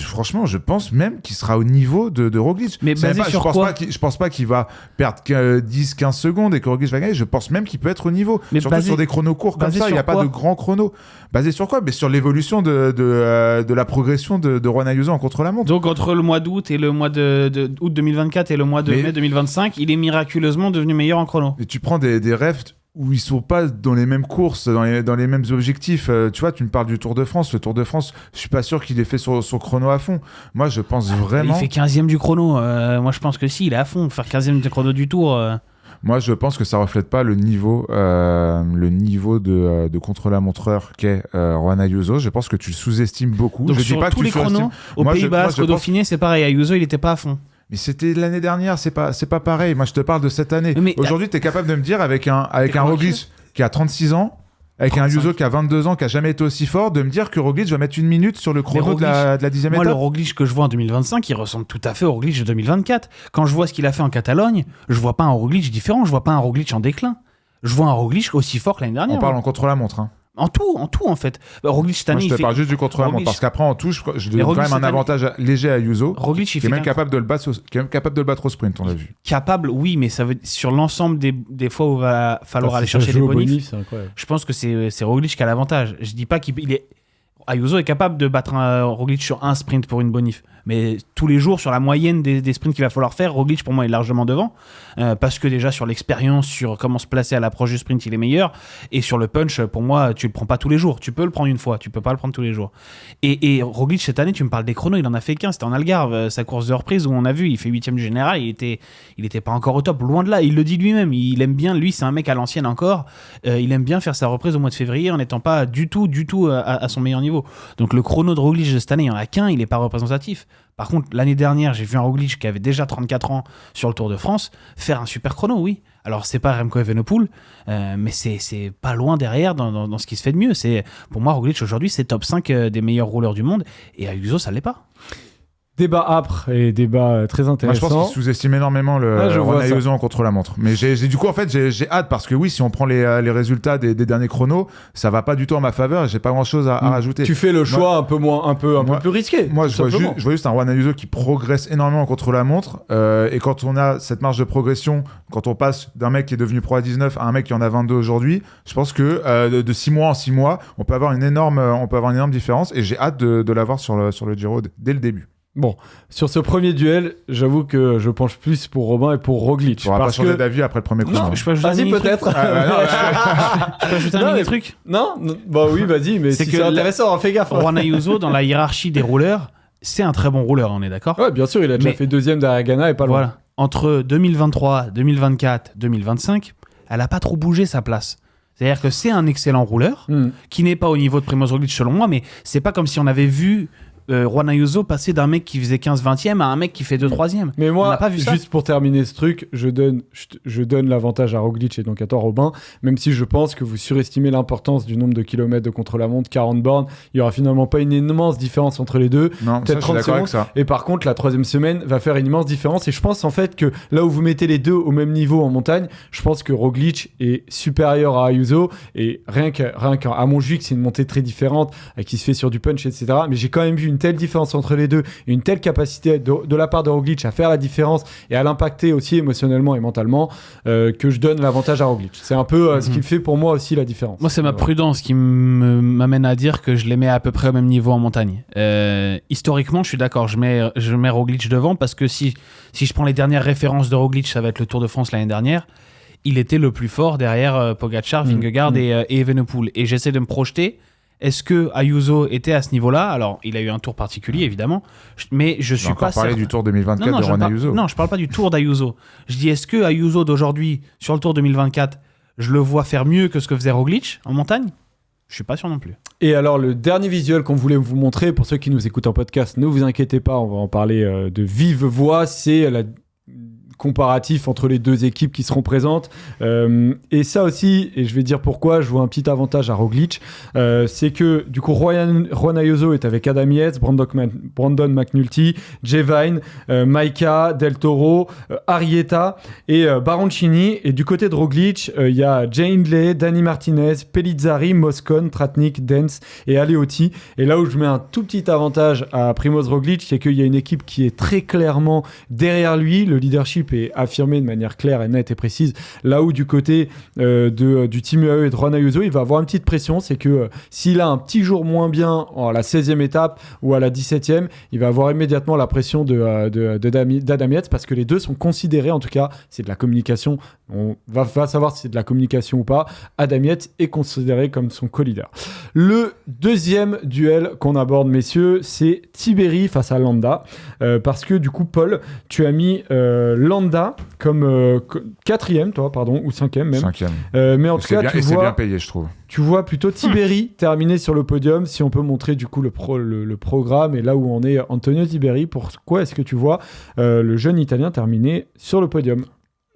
franchement, je pense même qu'il sera au niveau de Roglic. Mais basé sur quoi ? Je pense pas qu'il va perdre 10-15 secondes et que Roglic va gagner. Je pense même qu'il peut être au niveau. Mais surtout sur des chronos courts comme ça, il n'y a pas de grands chronos. Basé sur quoi ? Mais sur l'évolution de la progression de Juan Ayuso en contre-la-montre. Donc, entre le mois d'août et le mois d'août 2024 et le mois de mai 2025, il est miraculeusement devenu meilleur en chrono. Et tu prends des refs où ils sont pas dans les mêmes courses, dans les mêmes objectifs. Tu vois, tu me parles du Tour de France. Le Tour de France, je suis pas sûr qu'il ait fait son chrono à fond. Moi, je pense vraiment... Il fait 15e du chrono. Moi, je pense que si, il est à fond. Faire 15e du chrono du Tour... Moi, je pense que ça reflète pas le niveau de contre-la-montreur qu'est Juan Ayuso. Je pense que tu le sous-estimes beaucoup. Donc, je sur dis pas tous que les chronos, au Pays Basque, au Dauphiné, c'est pareil. Ayuso, il était pas à fond. Mais c'était l'année dernière, c'est pas pareil. Moi, je te parle de cette année. Aujourd'hui, tu es capable de me dire avec un Roglic qui a 36 ans, avec 35. Un Ayuso qui a 22 ans, qui a jamais été aussi fort, de me dire que Roglic va mettre 1 minute sur le chrono de la 10e étape. Moi, le Roglic que je vois en 2025, il ressemble tout à fait au Roglic de 2024. Quand je vois ce qu'il a fait en Catalogne, je vois pas un Roglic différent, je vois pas un Roglic en déclin. Je vois un Roglic aussi fort que l'année dernière. On parle en contre-la-montre, hein. En tout, en fait. Roglic cette année, moi, je te parle juste du contre-la-montre, parce qu'après, en touche, je donne quand même un avantage léger à Ayuso, Roglic, qui est même capable de le battre au sprint, on l'a vu. Capable, oui, mais ça veut sur l'ensemble des fois où il va falloir aller chercher les bonifs. Je pense que c'est Roglic qui a l'avantage. Je dis pas qu'il est... Ayuso est capable de battre un Roglic sur un sprint pour une bonif. Mais tous les jours, sur la moyenne des sprints qu'il va falloir faire, Roglic, pour moi, est largement devant. Parce que déjà, sur l'expérience, sur comment se placer à l'approche du sprint, il est meilleur. Et sur le punch, pour moi, tu le prends pas tous les jours. Tu peux le prendre une fois, tu peux pas le prendre tous les jours. Et Roglic, cette année, tu me parles des chronos, il en a fait qu'un. C'était en Algarve, sa course de reprise, où on a vu, il fait 8e du général. Il était pas encore au top, loin de là. Il le dit lui-même. Il aime bien, lui, c'est un mec à l'ancienne encore. Il aime bien faire sa reprise au mois de février en n'étant pas du tout à son meilleur niveau. Donc le chrono de Roglic de cette année, il n'y en a qu'un, il n'est pas représentatif. Par contre, l'année dernière, j'ai vu un Roglic qui avait déjà 34 ans sur le Tour de France faire un super chrono, oui. Alors, c'est pas Remco Evenepoel, mais c'est pas loin derrière dans ce qui se fait de mieux. Pour moi, Roglic, aujourd'hui, c'est top 5 des meilleurs rouleurs du monde. Et Ayuso, ça l'est pas. Débat âpre et débat très intéressant. Moi, je pense qu'il sous-estime énormément le Juan Ayuso en contre-la-montre. Mais du coup, en fait, j'ai hâte parce que oui, si on prend les résultats des derniers chronos, ça va pas du tout en ma faveur et j'ai pas grand-chose à rajouter. Tu fais le choix un peu plus risqué. Moi, je vois juste un Juan Ayuso qui progresse énormément en contre-la-montre. Et quand on a cette marge de progression, quand on passe d'un mec qui est devenu pro à 19 à un mec qui en a 22 aujourd'hui, je pense que de 6 mois en 6 mois, on peut avoir une énorme différence. Et j'ai hâte de l'avoir sur le Giro dès le début. Bon, sur ce premier duel, j'avoue que je penche plus pour Robin et pour Roglic. Tu n'auras pas changé d'avis après le premier chrono. Non, je peux ajouter vas-y, peut-être. Je peux ajouter un mini truc. Non, bah oui, vas-y, mais c'est intéressant, fais gaffe. Juan Ayuso, dans la hiérarchie des rouleurs, c'est un très bon rouleur, on est d'accord ? Ouais, bien sûr, il a déjà fait deuxième derrière Ghana et pas loin. Voilà. Entre 2023, 2024, 2025, elle n'a pas trop bougé sa place. C'est-à-dire que c'est un excellent rouleur qui n'est pas au niveau de Primož Roglic selon moi, mais c'est pas comme si on avait vu Juan Ayuso passer d'un mec qui faisait 15-20e à un mec qui fait 2-3e. Mais moi, on n'a pas vu ça. Juste pour terminer ce truc, je donne l'avantage à Roglic et donc à toi Robin, même si je pense que vous surestimez l'importance du nombre de kilomètres de contre-la-montre, 40 bornes, il n'y aura finalement pas une immense différence entre les deux. Non, peut-être 30 secondes. Avec ça. Et par contre, la troisième semaine va faire une immense différence et je pense en fait que là où vous mettez les deux au même niveau en montagne, je pense que Roglic est supérieur à Ayuso et rien qu'à Montjuïc, c'est une montée très différente qui se fait sur du punch, etc. Mais j'ai quand même vu une telle différence entre les deux et une telle capacité de la part de Roglic à faire la différence et à l'impacter aussi émotionnellement et mentalement que je donne l'avantage à Roglic. C'est un peu ce qui fait pour moi aussi la différence. Moi, c'est ma prudence qui m'amène à dire que je les mets à peu près au même niveau en montagne. Historiquement, je suis d'accord, je mets Roglic devant parce que si je prends les dernières références de Roglic, ça va être le Tour de France l'année dernière, il était le plus fort derrière Pogačar, Vingegaard et Evenepoel. Et j'essaie de me projeter. Est-ce que Ayuso était à ce niveau-là ? Alors, il a eu un tour particulier, évidemment, mais je suis pas certain. On du Tour 2024 de Juan Ayuso. Non, je parle pas du Tour d'Ayuso. Je dis, est-ce que Ayuso d'aujourd'hui, sur le Tour 2024, je le vois faire mieux que ce que faisait Roglic en montagne ? Je suis pas sûr non plus. Et alors, le dernier visuel qu'on voulait vous montrer, pour ceux qui nous écoutent en podcast, ne vous inquiétez pas, on va en parler de vive voix, c'est la comparatif entre les deux équipes qui seront présentes et ça aussi, et je vais dire pourquoi je vois un petit avantage à Roglic, c'est que du coup Juan Ayuso est avec Adam Yates, Brandon McNulty, Jay Vine, Maika, Del Toro, Arrieta et Baroncini, et du côté de Roglic il y a Jay Hindley, Dani Martinez, Pellizzari, Moscon, Tratnik, Dens et Aleotti. Et là où je mets un tout petit avantage à Primož Roglic, c'est qu'il y a une équipe qui est très clairement derrière lui, le leadership est affirmé de manière claire et nette et précise, là où du côté du Team UAE et de Juan Ayuso, il va avoir une petite pression, c'est que s'il a un petit jour moins bien à la 16e étape ou à la 17e, il va avoir immédiatement la pression d'Adam Yates, parce que les deux sont considérés, en tout cas c'est de la communication, on va savoir si c'est de la communication ou pas, Adam Yates est considéré comme son co-leader. Le deuxième duel qu'on aborde, messieurs, c'est Tiberi face à Landa, parce que du coup Paul, tu as mis Landa comme quatrième, toi, pardon, ou cinquième même. Cinquième. Mais en tout cas, c'est bien payé, je trouve. Tu vois plutôt Tiberi terminer sur le podium. Si on peut montrer du coup le programme et là où on est Antonio Tiberi, pourquoi est-ce que tu vois le jeune Italien terminer sur le podium ?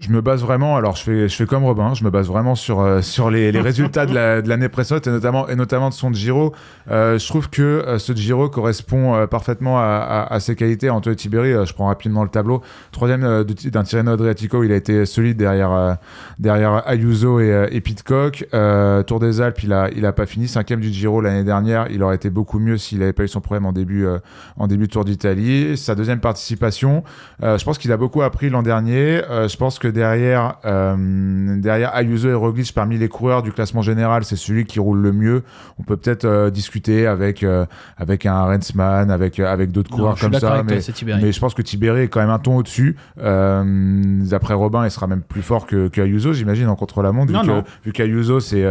Je me base vraiment, alors je fais comme Robin, je me base vraiment sur les résultats de l'année précédente et notamment de son Giro. Je trouve que ce Giro correspond parfaitement à ses qualités. Antonio Tiberi, je prends rapidement le tableau. Troisième d'un Tirreno Adriatico, il a été solide derrière Ayuso et Pidcock. Tour des Alpes, il a pas fini. Cinquième du Giro l'année dernière, il aurait été beaucoup mieux s'il n'avait pas eu son problème en début de Tour d'Italie. Sa deuxième participation, je pense qu'il a beaucoup appris l'an dernier. Je pense que derrière Ayuso et Roglic, parmi les coureurs du classement général, c'est celui qui roule le mieux. On peut peut-être discuter avec un Rensman, avec d'autres coureurs comme ça, mais je pense que Tiberi est quand même un ton au-dessus. D'après Robin, il sera même plus fort que Ayuso, j'imagine, en contre-la-montre, vu qu'Ayuso c'est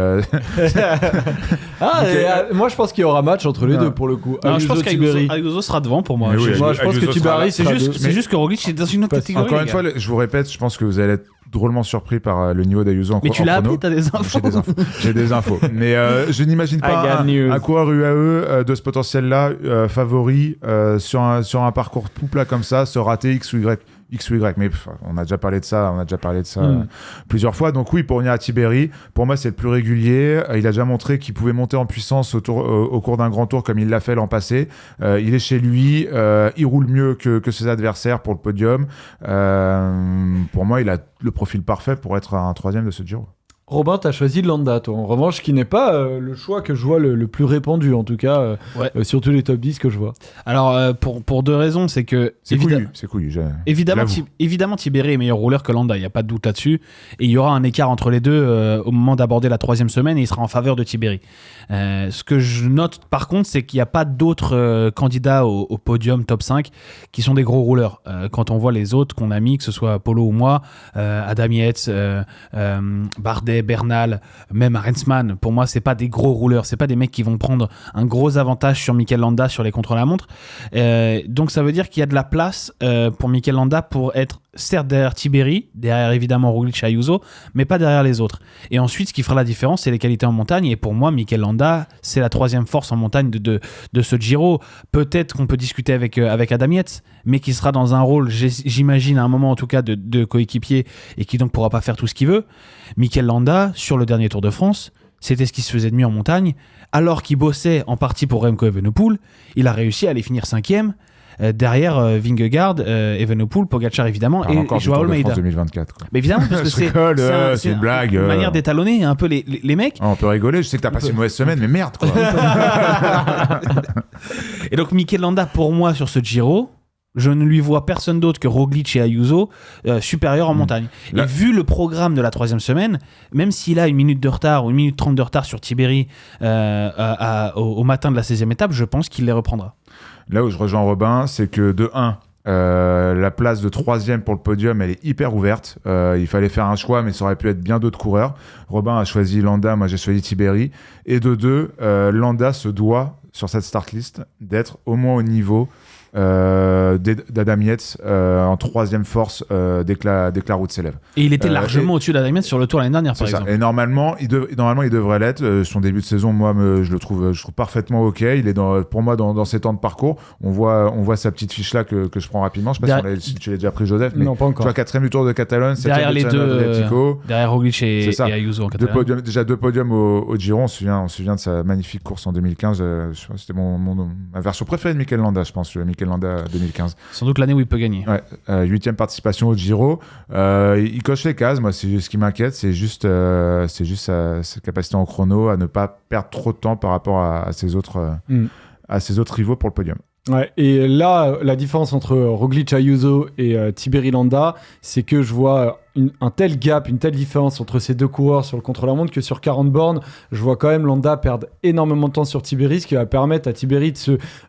moi je pense qu'il y aura match entre les deux pour le coup. Non, je pense qu'Ayuso sera devant pour moi. Je pense que Tiberi c'est juste que Roglic est dans une autre catégorie. Encore une fois, je vous répète, je pense que vous allez être drôlement surpris par le niveau d'Ayuso en chrono. Mais tu l'as appris, t'as des infos. J'ai des infos. Mais je n'imagine pas un coureur UAE de ce potentiel-là favori sur un parcours tout plat comme ça, se rater X ou Y. X ou Y, mais on a déjà parlé de ça, plusieurs fois. Donc oui, pour revenir à Tibéri, pour moi c'est le plus régulier. Il a déjà montré qu'il pouvait monter en puissance au cours d'un grand tour comme il l'a fait l'an passé. Il est chez lui, il roule mieux que ses adversaires pour le podium. Pour moi, il a le profil parfait pour être un 3e de ce Giro. Robin, t'as choisi Landa, toi, en revanche, qui n'est pas le choix que je vois le plus répandu, en tout cas, sur tous les top 10 que je vois. Alors, pour 2 raisons, c'est que... C'est couillu. Évidemment, Tibéri est meilleur rouleur que Landa, il n'y a pas de doute là-dessus. Et il y aura un écart entre les deux au moment d'aborder la 3e semaine, et il sera en faveur de Tibéri. Ce que je note, par contre, c'est qu'il n'y a pas d'autres candidats au podium top 5 qui sont des gros rouleurs. Quand on voit les autres qu'on a mis, que ce soit Polo ou moi, Adam Yates, Bardet, Bernal, même Arensman, pour moi c'est pas des gros rouleurs, c'est pas des mecs qui vont prendre un gros avantage sur Mikel Landa sur les contre-la-montre, donc ça veut dire qu'il y a de la place pour Mikel Landa pour être certes derrière Tibéri, derrière évidemment Roglic et Ayuso, mais pas derrière les autres. Et ensuite, ce qui fera la différence, c'est les qualités en montagne. Et pour moi, Mikel Landa, c'est la 3e force en montagne de ce Giro. Peut-être qu'on peut discuter avec Adam Yates, mais qui sera dans un rôle, j'imagine, à un moment en tout cas, de coéquipier et qui donc pourra pas faire tout ce qu'il veut. Mikel Landa, sur le dernier Tour de France, c'était ce qui se faisait de mieux en montagne. Alors qu'il bossait en partie pour Remco Evenepoel, il a réussi à aller finir 5e. Derrière Vingegaard, Evenepoel, Pogacar évidemment, et Joao Almeida. 2024. Quoi. Mais évidemment, parce que c'est une blague. Une manière d'étalonner un peu les mecs. On peut rigoler, je sais que t'as passé une mauvaise semaine, mais merde quoi. Et donc Mikel Landa, pour moi, sur ce Giro, je ne lui vois personne d'autre que Roglic et Ayuso supérieur en montagne. Là. Et vu le programme de la 3e semaine, même s'il a 1 minute de retard ou 1 minute 30 de retard sur Tibéri au matin de la 16e étape, je pense qu'il les reprendra. Là où je rejoins Robin, c'est que de 1, la place de 3e pour le podium, elle est hyper ouverte. Il fallait faire un choix, mais ça aurait pu être bien d'autres coureurs. Robin a choisi Landa, moi j'ai choisi Tibéri. Et de 2, Landa se doit, sur cette start list, d'être au moins au niveau d'Adam Yates en 3e force dès que la route s'élève. Et il était largement au-dessus d'Adam Yates sur le Tour l'année dernière, par exemple. Et normalement, il devrait l'être. Son début de saison, moi, je le trouve parfaitement OK. Il est pour moi dans ses temps de parcours. On voit sa petite fiche là que je prends rapidement. Je sais pas si tu l'as déjà pris, Joseph, mais non, pas encore. Tu vois, 4e du Tour de Catalogne, 7e derrière les deux, derrière Roglic et Ayuso en Catalogne. Déjà 2 podiums au Giro. On se souvient de sa magnifique course en 2015. C'était ma version préférée de Mikel Landa, je pense. Mikel Landa 2015. Sans doute l'année où il peut gagner. Ouais, 8e participation au Giro. Il coche les cases. Moi, ce qui m'inquiète, c'est juste sa capacité en chrono à ne pas perdre trop de temps par rapport à ses autres rivaux pour le podium. Ouais, et là, la différence entre Roglic, Ayuso et Tibéri Landa, c'est que je vois un tel gap, une telle différence entre ces deux coureurs sur le contre-la-montre que sur 40 bornes, je vois quand même Landa perdre énormément de temps sur Tibéri, ce qui va permettre à Tibéri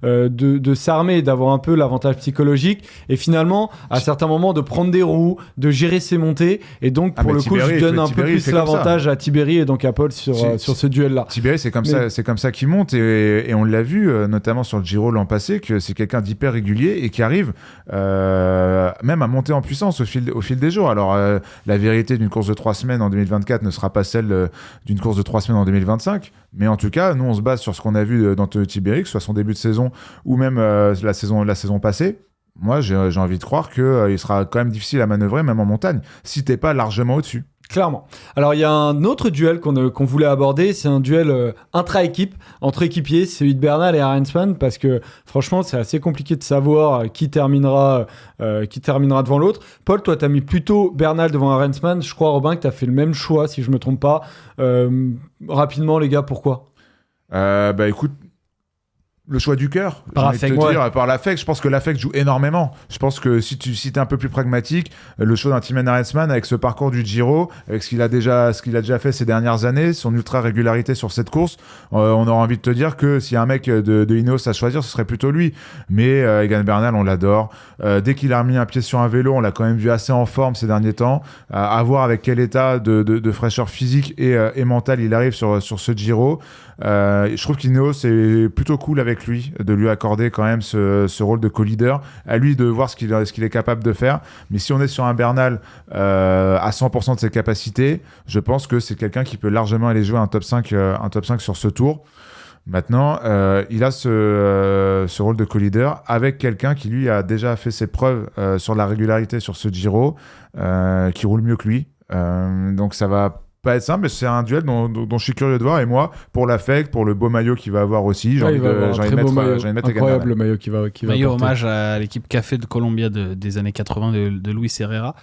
de s'armer, d'avoir un peu l'avantage psychologique et finalement, à certains moments, de prendre des roues, de gérer ses montées. Et donc, pour le coup, je donne un peu plus l'avantage à Tibéri et donc à Paul sur ce duel-là. Tibéri, c'est comme ça qu'il monte et on l'a vu, notamment sur le Giro l'an passé, que c'est quelqu'un d'hyper régulier et qui arrive même à monter en puissance au fil des jours. Alors, la vérité d'une course de 3 semaines en 2024 ne sera pas celle d'une course de 3 semaines en 2025. Mais en tout cas, nous, on se base sur ce qu'on a vu dans Tibéri, que ce soit son début de saison ou même la saison passée. Moi, j'ai envie de croire qu'il sera quand même difficile à manœuvrer, même en montagne, si t'es pas largement au-dessus. Clairement. Alors, il y a un autre duel qu'on voulait aborder, c'est un duel intra-équipe, entre équipiers, c'est celui de Bernal et Arensman, parce que franchement, c'est assez compliqué de savoir qui terminera devant l'autre. Paul, toi, t'as mis plutôt Bernal devant Arensman. Je crois, Robin, que t'as fait le même choix, si je me trompe pas. Rapidement, les gars, pourquoi ? Écoute, le choix du cœur, par l'affect, je pense que l'affect joue énormément. Je pense que si t'es un peu plus pragmatique, le choix d'un Thymen Arensman avec ce parcours du Giro, avec ce qu'il a déjà fait ces dernières années, son ultra régularité sur cette course, on aura envie de te dire que s'il y a un mec de Ineos à choisir, ce serait plutôt lui. Mais Egan Bernal, on l'adore. Dès qu'il a remis un pied sur un vélo, on l'a quand même vu assez en forme ces derniers temps. À voir avec quel état de fraîcheur physique et mentale il arrive sur ce Giro. Je trouve qu'Ineos est plutôt cool avec lui, de lui accorder quand même ce rôle de co-leader, à lui de voir ce qu'il est capable de faire. Mais si on est sur un Bernal à 100% de ses capacités, je pense que c'est quelqu'un qui peut largement aller jouer un top 5 sur ce tour. Maintenant, il a ce rôle de co-leader avec quelqu'un qui, lui, a déjà fait ses preuves sur la régularité sur ce Giro, qui roule mieux que lui. Donc, ça va pas être simple, mais c'est un duel dont je suis curieux de voir. Et moi, pour l'affect, pour le beau maillot qu'il va avoir aussi, j'ai envie de mettre incroyable le maillot qu'il va maillot porter. Hommage à l'équipe Café de Colombia des années 80 de Luis Herrera.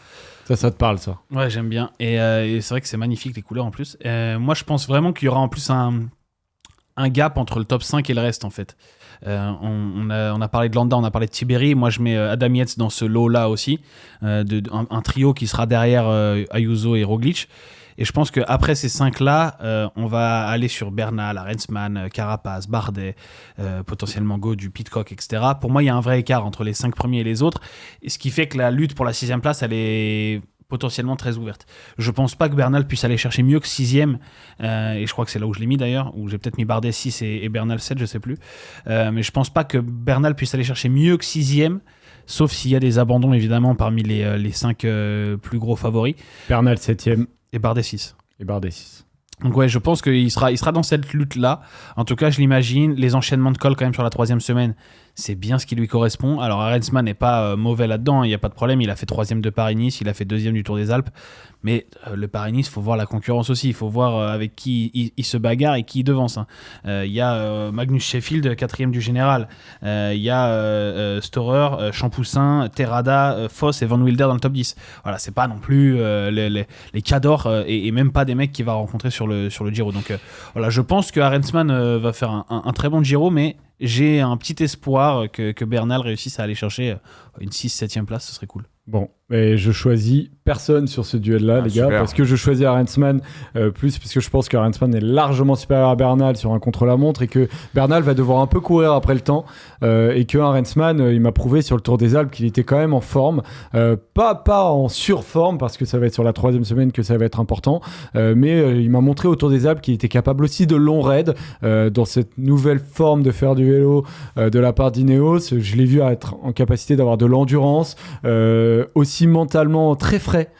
Ça te parle, ça? Ouais, j'aime bien. Et c'est vrai que c'est magnifique, les couleurs en plus. Moi, je pense vraiment qu'il y aura en plus un gap entre le top 5 et le reste, en fait. On a parlé de Landa, on a parlé de Tiberi. Moi, je mets Adam Yates dans ce lot-là aussi. Un trio qui sera derrière Ayuso et Roglic. Et je pense qu'après ces 5-là, on va aller sur Bernal, Arensman, Carapaz, Bardet, potentiellement Gaudu, Pidcock, etc. Pour moi, il y a un vrai écart entre les 5 premiers et les autres. Et ce qui fait que la lutte pour la 6e place, elle est potentiellement très ouverte. Je pense pas que Bernal puisse aller chercher mieux que 6e. Et je crois que c'est là où je l'ai mis d'ailleurs, où j'ai peut-être mis Bardet 6 et Bernal 7, je sais plus. Mais je pense pas que Bernal puisse aller chercher mieux que 6e. Sauf s'il y a des abandons, évidemment, parmi les 5 plus gros favoris. Bernal 7e. Et Bardet 6. Donc ouais, je pense qu'il sera dans cette lutte-là. En tout cas, je l'imagine. Les enchaînements de col quand même sur la 3e semaine, c'est bien ce qui lui correspond. Alors Arensman n'est pas mauvais là-dedans, il n'y a pas de problème. Il a fait 3e de Paris-Nice, il a fait 2e du Tour des Alpes. Mais le Paris-Nice, il faut voir la concurrence aussi. Il faut voir avec qui il se bagarre et qui il devance. Il y a Magnus Sheffield, 4e du général. Il y a Storer, Champoussin, Terrada, Foss et Van Wilder dans le top 10. Voilà, c'est pas non plus les cadors et même pas des mecs qu'il va rencontrer sur le Giro. Donc voilà, je pense que Arensman va faire un très bon Giro, mais j'ai un petit espoir que Bernal réussisse à aller chercher une 6-7e place, ce serait cool. Bon, et je choisis personne sur ce duel-là, les gars, parce que je choisis Arensman plus, parce que je pense qu'Arensman est largement supérieur à Bernal sur un contre-la-montre et que Bernal va devoir un peu courir après le temps et que Arensman, il m'a prouvé sur le Tour des Alpes qu'il était quand même en forme, pas en surforme, parce que ça va être sur la 3e semaine que ça va être important, mais il m'a montré au Tour des Alpes qu'il était capable aussi de longs raids dans cette nouvelle forme de faire du vélo de la part d'Ineos. Je l'ai vu être en capacité d'avoir de l'endurance, aussi mentalement très frais,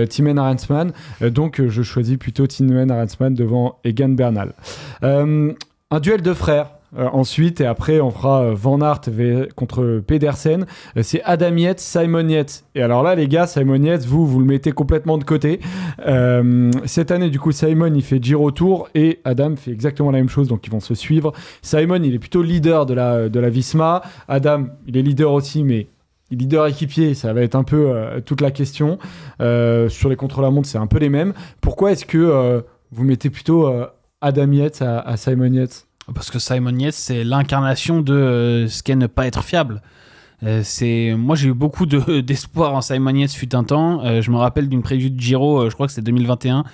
Thymen Arensman. Donc je choisis plutôt Thymen Arensman devant Egan Bernal. Un duel de frères. Ensuite, et après, on fera Van Aert contre Pedersen. C'est Adam Yates, Simon Yates. Et alors là, les gars, Simon Yates, vous le mettez complètement de côté. Cette année, du coup, Simon, il fait Giro Tour et Adam fait exactement la même chose, donc ils vont se suivre. Simon, il est plutôt leader de la Visma. Adam, il est leader aussi, mais leader équipier, ça va être un peu toute la question. Sur les contre-la-montre, c'est un peu les mêmes. Pourquoi est-ce que vous mettez plutôt Adam Yates à Simon Yates ? Parce que Simon Yates, c'est l'incarnation de ce qu'est ne pas être fiable. Moi, j'ai eu beaucoup d'espoir en Simon Yates fut un temps. Je me rappelle d'une preview de Giro, je crois que c'était 2021,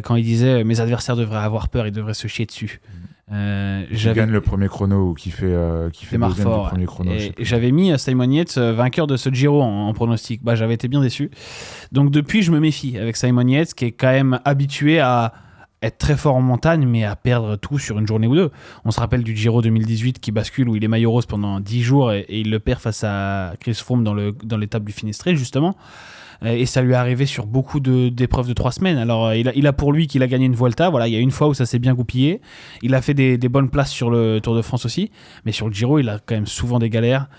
quand il disait « Mes adversaires devraient avoir peur, ils devraient se chier dessus ». Qui gagne le premier chrono ou qui fait deuxième du premier chrono. Et j'avais mis Simon Yates vainqueur de ce Giro en pronostic. J'avais été bien déçu. Donc depuis, je me méfie avec Simon Yates, qui est quand même habitué à être très fort en montagne, mais à perdre tout sur une journée ou deux. On se rappelle du Giro 2018 qui bascule, où il est maillot rose pendant 10 jours et il le perd face à Chris Froome dans l'étape du Finestré, justement. Et ça lui est arrivé sur beaucoup d'épreuves de 3 semaines. Alors, il a pour lui qu'il a gagné une Vuelta. Voilà, il y a une fois où ça s'est bien goupillé. Il a fait des bonnes places sur le Tour de France aussi. Mais sur le Giro, il a quand même souvent des galères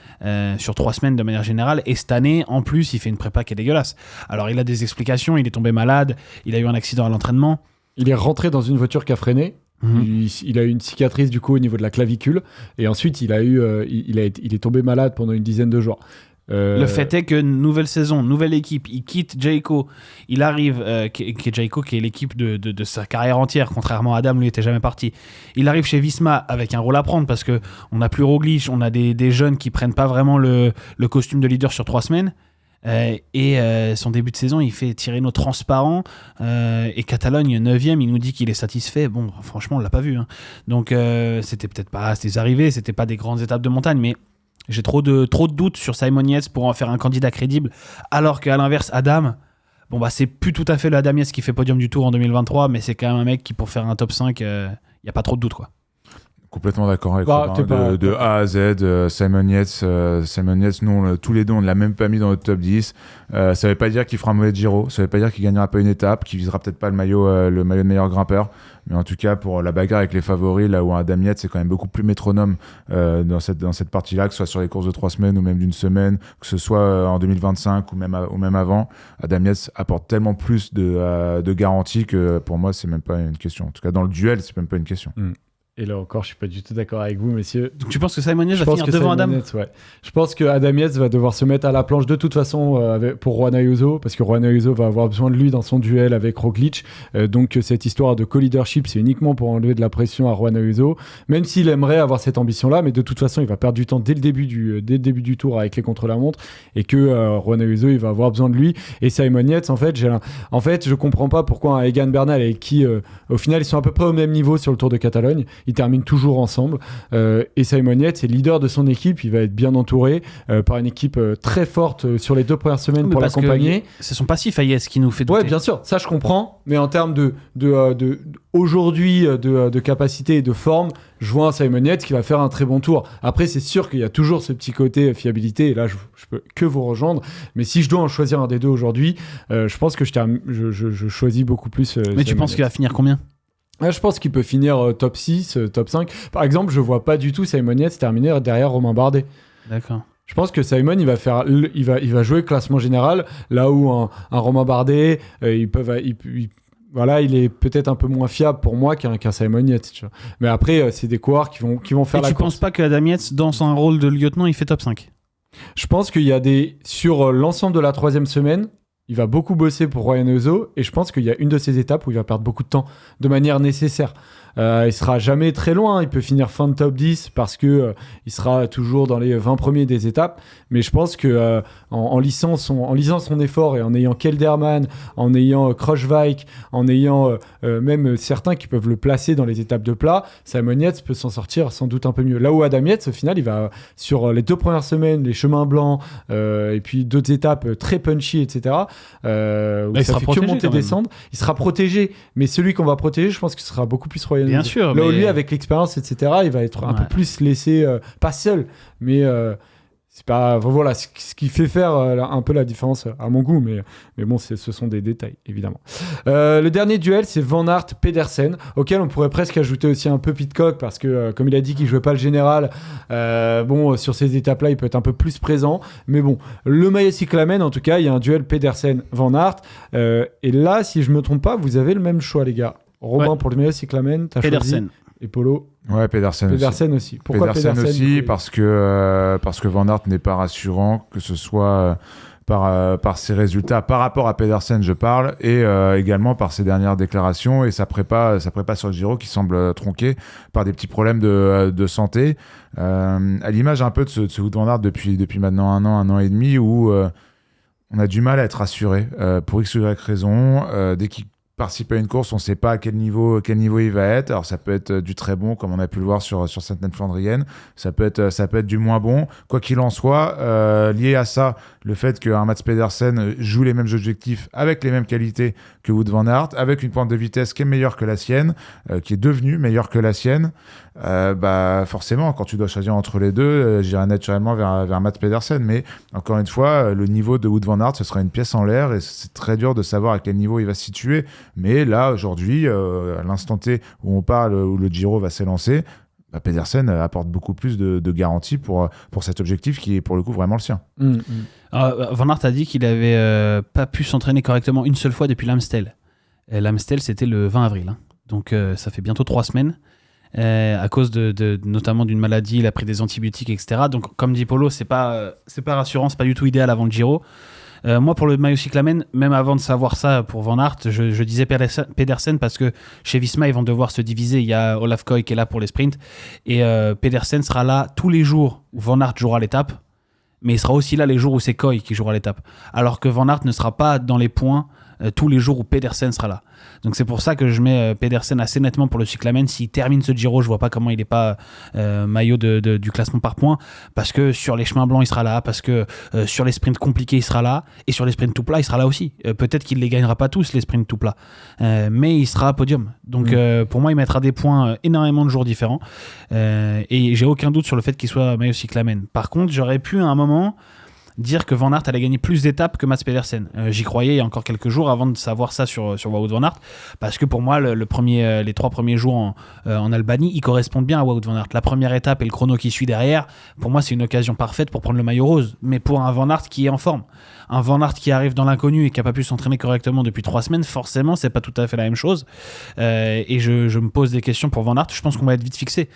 sur 3 semaines de manière générale. Et cette année, en plus, il fait une prépa qui est dégueulasse. Alors, il a des explications. Il est tombé malade. Il a eu un accident à l'entraînement. Il est rentré dans une voiture qui a freiné. Il a eu une cicatrice du coup au niveau de la clavicule. Et ensuite, il est tombé malade pendant une dizaine de jours. Le fait est que nouvelle saison, nouvelle équipe, il quitte Jayco, il arrive, qui est Jayco, qui est l'équipe de sa carrière entière, contrairement à Adam, lui n'était jamais parti. Il arrive chez Visma avec un rôle à prendre parce que on n'a plus Roglic, on a des jeunes qui prennent pas vraiment le costume de leader sur 3 semaines. Son début de saison, il fait Tirreno transparent et Catalogne 9e, il nous dit qu'il est satisfait. Bon, franchement, on l'a pas vu. Donc, c'était peut-être pas ses arrivées, c'était pas des grandes étapes de montagne, mais j'ai trop de doutes sur Simon Yates pour en faire un candidat crédible. Alors qu'à l'inverse, Adam, c'est plus tout à fait le Adam Yates qui fait podium du Tour en 2023, mais c'est quand même un mec qui, pour faire un top 5, il n'y a pas trop de doutes, quoi. Complètement d'accord avec Robin. De A à Z, Simon Yates, nous, tous les deux, on ne l'a même pas mis dans notre top 10. Ça ne veut pas dire qu'il fera un mauvais Giro, ça ne veut pas dire qu'il gagnera pas une étape, qu'il visera peut-être pas le maillot de meilleur grimpeur, Mais en tout cas, pour la bagarre avec les favoris, là où Adam Yates c'est quand même beaucoup plus métronome dans cette partie-là, que ce soit sur les courses de 3 semaines ou même d'une semaine, que ce soit en 2025 ou même avant, Adam Yates apporte tellement plus de garanties que pour moi, c'est même pas une question. En tout cas, dans le duel, c'est même pas une question. Et là encore, je suis pas du tout d'accord avec vous, messieurs. Donc tu penses que Simon Yates va finir devant Adam Yates, ouais. Je pense que Adam Yates va devoir se mettre à la planche de toute façon pour Juan Ayuso, parce que Juan Ayuso va avoir besoin de lui dans son duel avec Roglic. Donc cette histoire de co-leadership, c'est uniquement pour enlever de la pression à Juan Ayuso, même s'il aimerait avoir cette ambition-là, mais de toute façon, il va perdre du temps dès le début du tour avec les contre-la-montre, et que Juan Ayuso, il va avoir besoin de lui. Et Simon Yates, en fait, je comprends pas pourquoi un Egan Bernal, avec qui, au final, ils sont à peu près au même niveau sur le Tour de Catalogne, ils terminent toujours ensemble. Et Simon Yates est leader de son équipe. Il va être bien entouré par une équipe très forte sur les 2 premières semaines pour l'accompagner. C'est son passif à Yates qui nous fait douter. Ouais, bien sûr, ça je comprends. Mais en termes aujourd'hui de capacité et de forme, je vois un Simon Yates qui va faire un très bon tour. Après, c'est sûr qu'il y a toujours ce petit côté fiabilité. Et là, je peux que vous rejoindre. Mais si je dois en choisir un des deux aujourd'hui, je pense que je choisis beaucoup plus. Mais tu penses qu'il va finir combien ? Je pense qu'il peut finir top 6, top 5. Par exemple, je vois pas du tout Simon Yates terminer derrière Romain Bardet. D'accord. Je pense que Simon, il va jouer le classement général, là où un Romain Bardet, il est peut-être un peu moins fiable pour moi qu'un Simon Yates. Tu vois. Mais après, c'est des coureurs qui vont faire la course. Et tu penses pas qu'Adam Yates, dans un rôle de lieutenant, il fait top 5 ? Je pense qu'il y a sur l'ensemble de la 3e semaine, il va beaucoup bosser pour Juan Ayuso, et je pense qu'il y a une de ces étapes où il va perdre beaucoup de temps de manière nécessaire. Il sera jamais très loin, il peut finir fin de top 10 parce que il sera toujours dans les 20 premiers des étapes, mais je pense que en lisant son effort et en ayant Kelderman, en ayant Kruijswijk, en ayant même certains qui peuvent le placer dans les étapes de plat, Simon Yates peut s'en sortir sans doute un peu mieux. Là où Adam Yates, au final, il va sur les 2 premières semaines, les chemins blancs et puis d'autres étapes très punchy, etc. Où ça fait que monter descendre, il sera protégé, mais celui qu'on va protéger, je pense qu'il sera beaucoup plus royal. Bien sûr. Là où lui, avec l'expérience, etc., il va être un peu plus laissé, pas seul, mais c'est pas. Voilà, ce qui fait faire un peu la différence à mon goût, mais bon, ce sont des détails, évidemment. Le dernier duel, c'est Van Aert-Pedersen, auquel on pourrait presque ajouter aussi un peu Pidcock, parce que, comme il a dit qu'il jouait pas le général, sur ces étapes-là, il peut être un peu plus présent, mais bon, le maillot cyclamen, en tout cas, il y a un duel Pedersen-Van Aert, et là, si je me trompe pas, vous avez le même choix, les gars. Robin, pour le meilleur cyclamen, t'as Pedersen. choisi. Et Polo. Ouais, Pedersen aussi. Pourquoi Pedersen aussi parce que Van Aert n'est pas rassurant, que ce soit par ses résultats par rapport à Pedersen, je parle, et également par ses dernières déclarations et sa prépa sur le Giro qui semble tronquée par des petits problèmes de santé. À l'image un peu de ce Wout van Aert depuis maintenant un an et demi, où on a du mal à être rassuré pour X ou Y raison. Dès qu'il participe à une course, on ne sait pas à quel niveau il va être. Alors ça peut être du très bon, comme on a pu le voir sur certaines Flandriennes. Ça peut être du moins bon. Quoi qu'il en soit, lié à ça, le fait qu'un Mats Pedersen joue les mêmes objectifs avec les mêmes qualités que Wout van Aert, avec une pointe de vitesse qui est meilleure que la sienne, qui est devenue meilleure que la sienne, forcément, quand tu dois choisir entre les deux, j'irai naturellement vers Mats Pedersen. Mais encore une fois, le niveau de Wout van Aert, ce sera une pièce en l'air et c'est très dur de savoir à quel niveau il va se situer. Mais là, aujourd'hui, à l'instant T où on parle, où le Giro va s'élancer, Pedersen apporte beaucoup plus de garanties pour cet objectif qui est pour le coup vraiment le sien. Van Aert a dit qu'il avait pas pu s'entraîner correctement une seule fois depuis l'Amstel. L'Amstel, c'était le 20 avril. Hein. Donc ça fait bientôt 3 semaines. À cause notamment d'une maladie, il a pris des antibiotiques, etc. Donc comme dit Polo, c'est pas rassurant, c'est pas du tout idéal avant le Giro. Moi, pour le maillot cyclamen, même avant de savoir ça pour Van Aert, je disais Pedersen parce que chez Visma, ils vont devoir se diviser. Il y a Olaf Koy qui est là pour les sprints et Pedersen sera là tous les jours où Van Aert jouera l'étape, mais il sera aussi là les jours où c'est Koy qui jouera l'étape. Alors que Van Aert ne sera pas dans les points tous les jours où Pedersen sera là. Donc c'est pour ça que je mets Pedersen assez nettement pour le cyclamen. S'il termine ce Giro, je vois pas comment il n'est pas maillot du classement par points, parce que sur les chemins blancs il sera là, parce que sur les sprints compliqués il sera là, et sur les sprints tout plats il sera là aussi. Peut-être qu'il les gagnera pas tous les sprints tout plats, mais il sera à podium. Donc pour moi il mettra des points énormément de jours différents, et j'ai aucun doute sur le fait qu'il soit maillot cyclamen. Par contre j'aurais pu à un moment dire que Van Aert allait gagner plus d'étapes que Mats Pedersen. J'y croyais il y a encore quelques jours avant de savoir ça sur Wout van Aert, parce que pour moi, les 3 premiers jours en Albanie, ils correspondent bien à Wout van Aert. La première étape et le chrono qui suit derrière, pour moi, c'est une occasion parfaite pour prendre le maillot rose. Mais pour un Van Aert qui est en forme, un Van Aert qui arrive dans l'inconnu et qui n'a pas pu s'entraîner correctement depuis 3 semaines, forcément, c'est pas tout à fait la même chose. Et je me pose des questions pour Van Aert. Je pense qu'on va être vite fixé.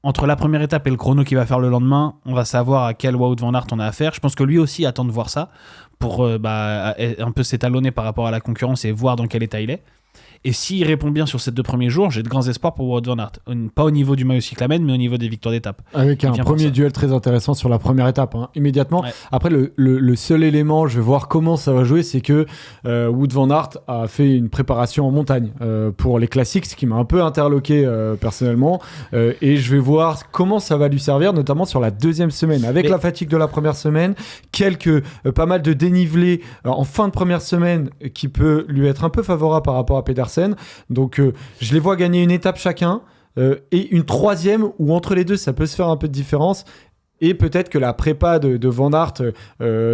Entre la première étape et le chrono qu'il va faire le lendemain, on va savoir à quel Wout van Aert on a affaire. Je pense que lui aussi attend de voir ça pour un peu s'étalonner par rapport à la concurrence et voir dans quel état il est. Et s'il répond bien sur ces 2 premiers jours, j'ai de grands espoirs pour Wout van Aert. Pas au niveau du maillot cyclamen, mais au niveau des victoires d'étape. Avec un premier duel très intéressant sur la première étape, immédiatement. Ouais. Après, le seul élément, je vais voir comment ça va jouer, c'est que Wout van Aert a fait une préparation en montagne pour les classiques, ce qui m'a un peu interloqué personnellement. Et je vais voir comment ça va lui servir, notamment sur la 2e semaine. Avec la fatigue de la première semaine, pas mal de dénivelé en fin de première semaine qui peut lui être un peu favorable par rapport à Pedersen. Donc je les vois gagner une étape chacun et une 3e où entre les deux ça peut se faire un peu de différence. Et peut-être que la prépa de Van Aert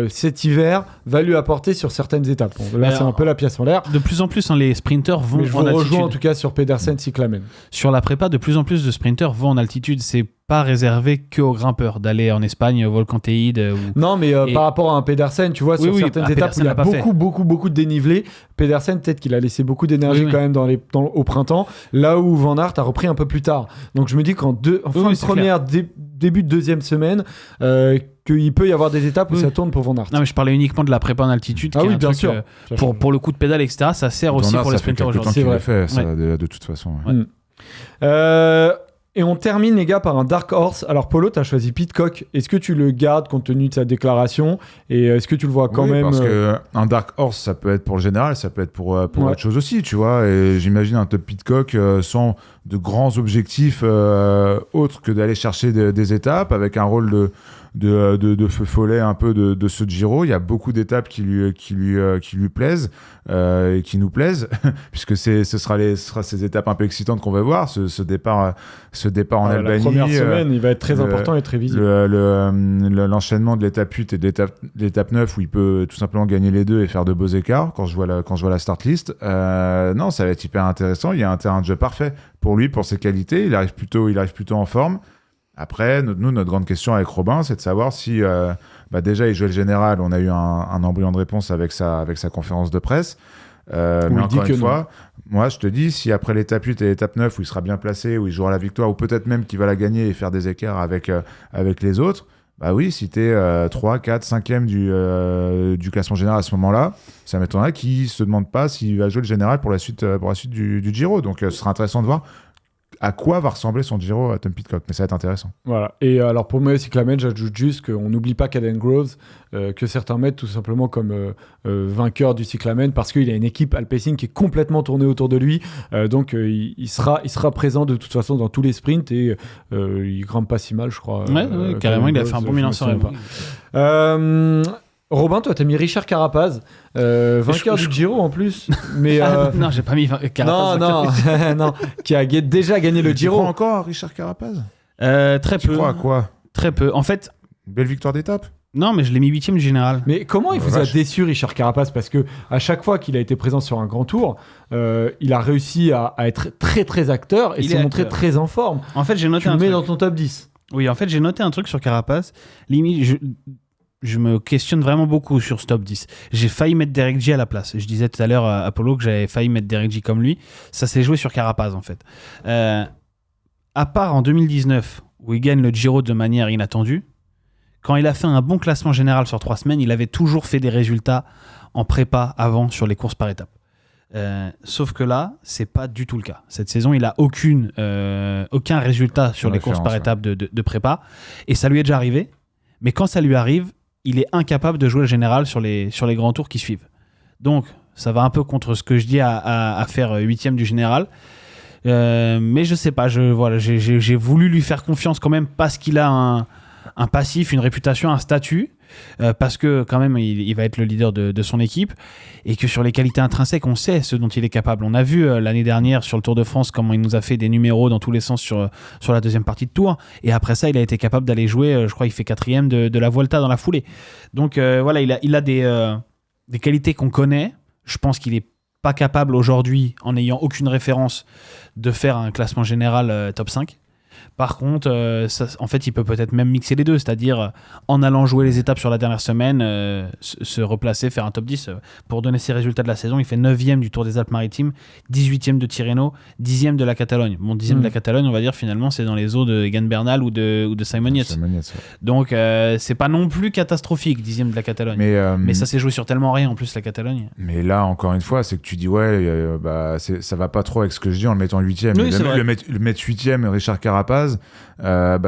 cet hiver va lui apporter sur certaines étapes. Bon, là, c'est un peu la pièce en l'air. De plus en plus, les sprinters vont mais je vous rejoins en tout cas sur Pedersen, cyclamen. Sur la prépa, de plus en plus de sprinters vont en altitude. C'est pas réservé qu'aux grimpeurs d'aller en Espagne, au volcan Teide. Non, mais par rapport à un Pedersen, tu vois, sur certaines étapes où il y a beaucoup de dénivelé, Pedersen, peut-être qu'il a laissé beaucoup d'énergie quand même au printemps, là où Van Aert a repris un peu plus tard. Donc je me dis qu'en fin de première, début de 2e semaine, qu'il peut y avoir des étapes où ça tourne pour Van Aert. Non, mais je parlais uniquement de la prépa en altitude. Ah oui, bien sûr. Pour le coup de pédale, etc., ça sert aussi pour les sprinters aujourd'hui. C'est vrai. Fait, ça, de toute façon. Et on termine, les gars, par un Dark Horse. Alors, Polo, tu as choisi Pidcock. Est-ce que tu le gardes compte tenu de sa déclaration? Et est-ce que tu le vois quand même parce qu'un Dark Horse, ça peut être pour le général, ça peut être pour autre chose aussi, tu vois. Et j'imagine un top Pidcock sans de grands objectifs autres que d'aller chercher des étapes, avec un rôle de feu follet un peu de ce Giro. Il y a beaucoup d'étapes qui lui plaisent et qui nous plaisent puisque ce sera ces étapes un peu excitantes qu'on va voir, ce départ en Albanie. La première semaine, il va être très important et très visible. L'enchaînement de l'étape 8 et de l'étape 9 où il peut tout simplement gagner les deux et faire de beaux écarts quand je vois la start list. Non, ça va être hyper intéressant. Il y a un terrain de jeu parfait pour lui, pour ses qualités. Il arrive plutôt en forme. Après, notre grande question avec Robin, c'est de savoir si déjà il jouait le général. On a eu un embryon de réponse avec sa conférence de presse. Mais encore une fois, moi je te dis, si après l'étape 8 et l'étape 9 où il sera bien placé, où il jouera la victoire, ou peut-être même qu'il va la gagner et faire des écarts avec les autres, bah oui, si t'es 3, 4, 5e du classement général à ce moment-là, ça m'étonnerait qu'il se demande pas s'il va jouer le général pour la suite du Giro. Donc ce sera intéressant de voir à quoi va ressembler son Giro à Tom Pidcock, mais ça va être intéressant. Voilà. Et alors pour moi, cyclamen, j'ajoute juste qu'on n'oublie pas Caden Groves, que certains mettent tout simplement comme vainqueur du cyclamen, parce qu'il a une équipe Alpecin qui est complètement tournée autour de lui. Donc il sera présent de toute façon dans tous les sprints et il grimpe pas si mal, je crois. Ouais, carrément, il a fait un bon bilan sur Robin, toi, t'as mis Richard Carapaz, vainqueur du Giro en plus. Mais non, j'ai pas mis Carapaz. Non, qui a déjà gagné le Giro. Tu crois encore à Richard Carapaz? Très peu. Tu crois à quoi? Très peu. En fait, une belle victoire d'étape. Non, mais je l'ai mis 8e du général. Mais comment il vous a déçu, Richard Carapaz? Parce que à chaque fois qu'il a été présent sur un grand tour, il a réussi à être très très acteur et s'est montré très en forme. En fait, j'ai noté tu le mets dans ton top 10. Oui, en fait, j'ai noté un truc sur Carapaz. Limite, je me questionne vraiment beaucoup sur ce top 10. J'ai failli mettre Derek J à la place. Je disais tout à l'heure à Apollo que j'avais failli mettre Derek J comme lui. Ça s'est joué sur Carapaz, en fait. À part en 2019, où il gagne le Giro de manière inattendue, quand il a fait un bon classement général sur 3 semaines, il avait toujours fait des résultats en prépa avant sur les courses par étapes. Sauf que là, c'est pas du tout le cas. Cette saison, il a aucun résultat sur les courses par étapes de prépa. Et ça lui est déjà arrivé. Mais quand ça lui arrive, il est incapable de jouer le général sur les grands tours qui suivent. Donc, ça va un peu contre ce que je dis à faire 8e du général. Mais je sais pas, j'ai voulu lui faire confiance quand même parce qu'il a un passif, une réputation, un statut. parce que quand même il va être le leader de son équipe, et que sur les qualités intrinsèques on sait ce dont il est capable. On a vu l'année dernière sur le Tour de France comment il nous a fait des numéros dans tous les sens sur la deuxième partie de Tour, et après ça il a été capable d'aller jouer, je crois il fait 4e de la Vuelta dans la foulée. Donc voilà, il a des qualités qu'on connaît. Je pense qu'il est pas capable aujourd'hui, en n'ayant aucune référence, de faire un classement général top 5. Par contre, en fait, il peut peut-être même mixer les deux, c'est-à-dire en allant jouer les étapes sur la dernière semaine, se replacer, faire un top 10. Pour donner ses résultats de la saison, il fait 9e du Tour des Alpes-Maritimes, 18e de Tirreno, 10e de la Catalogne. Bon, 10e de la Catalogne, on va dire, finalement, c'est dans les eaux de Egan Bernal ou de Simon Yates. Donc, c'est pas non plus catastrophique, 10e de la Catalogne. Mais ça s'est joué sur tellement rien, en plus, la Catalogne. Mais là, encore une fois, c'est que tu dis, ça va pas trop avec ce que je dis en le mettant 8e. Oui, le mettre 8e, Richard Carapaz,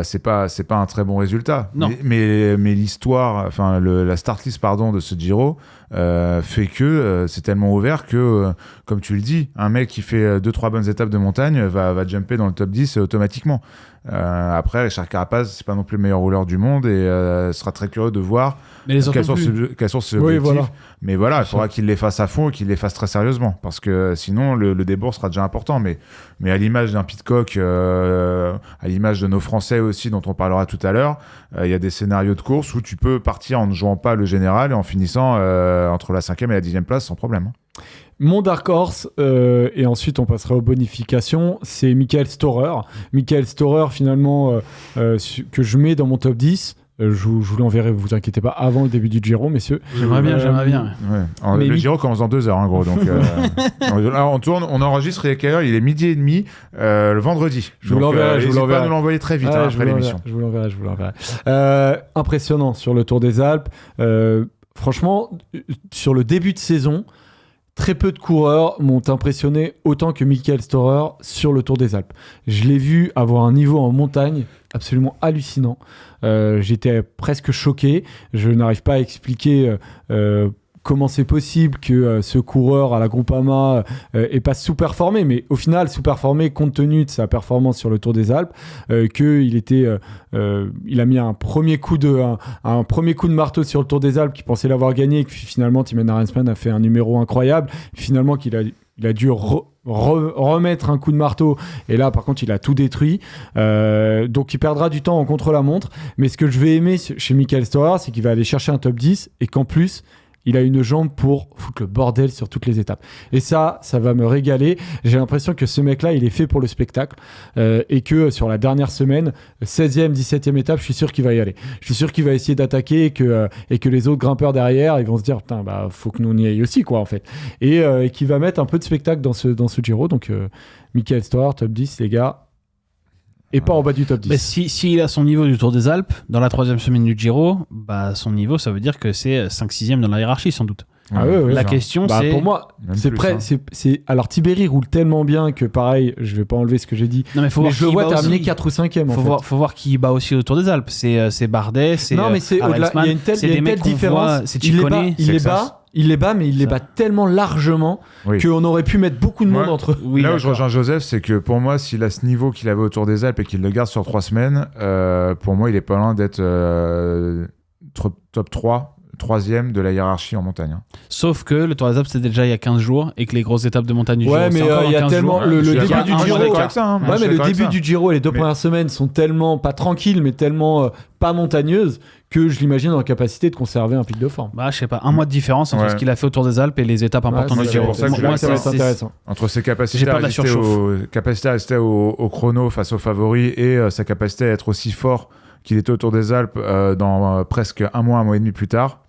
c'est pas un très bon résultat. Non. Mais l'histoire, enfin la start list de ce Giro fait que c'est tellement ouvert que, comme tu le dis, un mec qui fait 2-3 bonnes étapes de montagne va jumper dans le top 10 automatiquement. Après, Richard Carapaz, c'est pas non plus le meilleur rouleur du monde, et sera très curieux de voir quels sont ses objectifs. Oui, voilà. Mais voilà, il faudra qu'il les fasse à fond et qu'il les fasse très sérieusement, parce que sinon le débours sera déjà important. Mais à l'image d'un Pidcock, à l'image de nos Français aussi, dont on parlera tout à l'heure, il y a des scénarios de course où tu peux partir en ne jouant pas le général et en finissant entre la 5e et la 10e place sans problème. Mon Dark Horse, et ensuite on passera aux bonifications, c'est Michael Storer. Michael Storer, finalement, que je mets dans mon top 10. Je vous l'enverrai, vous inquiétez pas, avant le début du Giro, messieurs. J'aimerais bien. Ouais. Le Giro commence dans 2 heures, gros. Donc, là, on enregistre, il est 12h30 le vendredi. Je vous l'enverrai. N'hésitez pas à nous l'envoyer très vite après l'émission. Je vous l'enverrai. Impressionnant sur le Tour des Alpes. Franchement, sur le début de saison, très peu de coureurs m'ont impressionné autant que Michael Storer sur le Tour des Alpes. Je l'ai vu avoir un niveau en montagne absolument hallucinant. J'étais presque choqué. Je n'arrive pas à expliquer comment c'est possible que ce coureur à la Groupama est pas sous-performé, mais au final sous-performé compte tenu de sa performance sur le Tour des Alpes, il a mis un premier coup de marteau sur le Tour des Alpes, qu'il pensait l'avoir gagné, et que finalement Thymen Arensman a fait un numéro incroyable, finalement qu'il a dû remettre un coup de marteau, et là par contre il a tout détruit, donc il perdra du temps en contre-la-montre. Mais ce que je vais aimer chez Michael Storer, c'est qu'il va aller chercher un top 10, et qu'en plus il a une jambe pour foutre le bordel sur toutes les étapes. Et ça va me régaler. J'ai l'impression que ce mec-là, il est fait pour le spectacle, et que sur la dernière semaine, 16e, 17e étape, je suis sûr qu'il va y aller. Je suis sûr qu'il va essayer d'attaquer, et que les autres grimpeurs derrière, ils vont se dire, putain, faut que nous on y aille aussi, quoi, en fait. Et qu'il va mettre un peu de spectacle dans ce Giro. Donc, Michael Storer, top 10, les gars. Et pas en bas du top 10. Mais s'il a son niveau du Tour des Alpes, dans la 3e semaine du Giro, son niveau, ça veut dire que c'est 5-6e dans la hiérarchie, sans doute. La question, c'est... Pour moi, c'est prêt. Alors, Tibéri roule tellement bien que, pareil, je vais pas enlever ce que j'ai dit. Non, mais je le vois terminer 4 ou 5e. Faut voir qui bat aussi au Tour des Alpes. C'est Bardet, c'est non, mais c'est au-delà. Il y a une telle différence. C'est Ciccone. Il les bat, mais il les bat tellement largement qu'on aurait pu mettre beaucoup de monde entre eux. Là où je rejoins Joseph, c'est que pour moi, s'il a ce niveau qu'il avait au Tour des Alpes et qu'il le garde sur 3 semaines, pour moi, il est pas loin d'être top 3e de la hiérarchie en montagne. Sauf que le Tour des Alpes, c'était déjà il y a 15 jours, et que les grosses étapes de montagne du Giro, mais il y a tellement jours. Le début du Giro, le début du Giro et les 2 premières semaines sont tellement pas tranquilles, mais tellement pas montagneuses, que je l'imagine en capacité de conserver un pic de forme. Je sais pas, un mois de différence entre ce qu'il a fait au Tour des Alpes et les étapes importantes du Giro. C'est intéressant. Entre ses capacités à rester au chrono face aux favoris, et sa capacité à être aussi fort qu'il était au Tour des Alpes dans presque un mois et demi plus tard.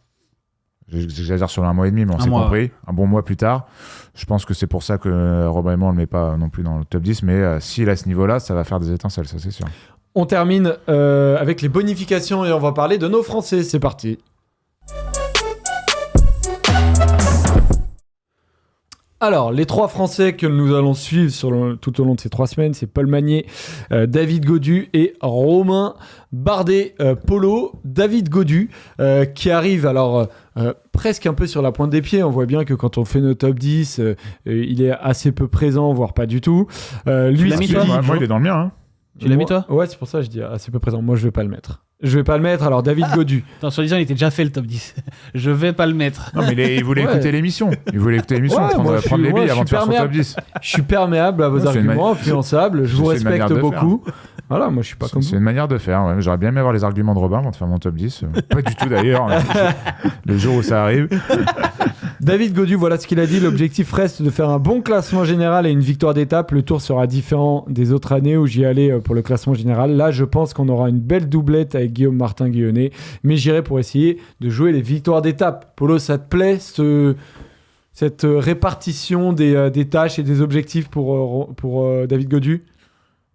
J'exagère sur un mois et demi, mais on s'est compris. Un bon mois plus tard. Je pense que c'est pour ça que Robin Aymon ne le met pas non plus dans le top 10, mais s'il est à ce niveau-là, ça va faire des étincelles, ça c'est sûr. On termine avec les bonifications, et on va parler de nos Français. C'est parti. Alors, les 3 Français que nous allons suivre tout au long de ces 3 semaines, c'est Paul Magnier, David Gaudu et Romain Bardet. Polo, David Gaudu, qui arrive alors presque un peu sur la pointe des pieds. On voit bien que quand on fait nos top 10, il est assez peu présent, voire pas du tout. Lui, moi, il est dans le mien. Tu l'as mis, toi ? Ouais, c'est pour ça que je dis assez peu présent. Moi, je vais pas le mettre. Je vais pas le mettre. Alors, David Gaudu. Attends, soi-disant, il était déjà fait le top 10. Je vais pas le mettre. Non, mais il voulait écouter l'émission. Il voulait écouter l'émission, prendre les billes avant de faire son top 10. Je suis perméable à vos arguments, influençables. Je vous respecte beaucoup. Voilà, moi je suis pas comme vous. C'est une manière de faire. Ouais. J'aurais bien aimé avoir les arguments de Robin avant de faire mon top 10. Pas du tout d'ailleurs. Le jour où ça arrive. David Gaudu, voilà ce qu'il a dit. L'objectif reste de faire un bon classement général et une victoire d'étape. Le tour sera différent des autres années où j'y allais pour le classement général. Là, je pense qu'on aura une belle doublette avec Guillaume Martin-Guillonnet. Mais j'irai pour essayer de jouer les victoires d'étape. Polo, ça te plaît cette répartition des tâches et des objectifs pour David Gaudu?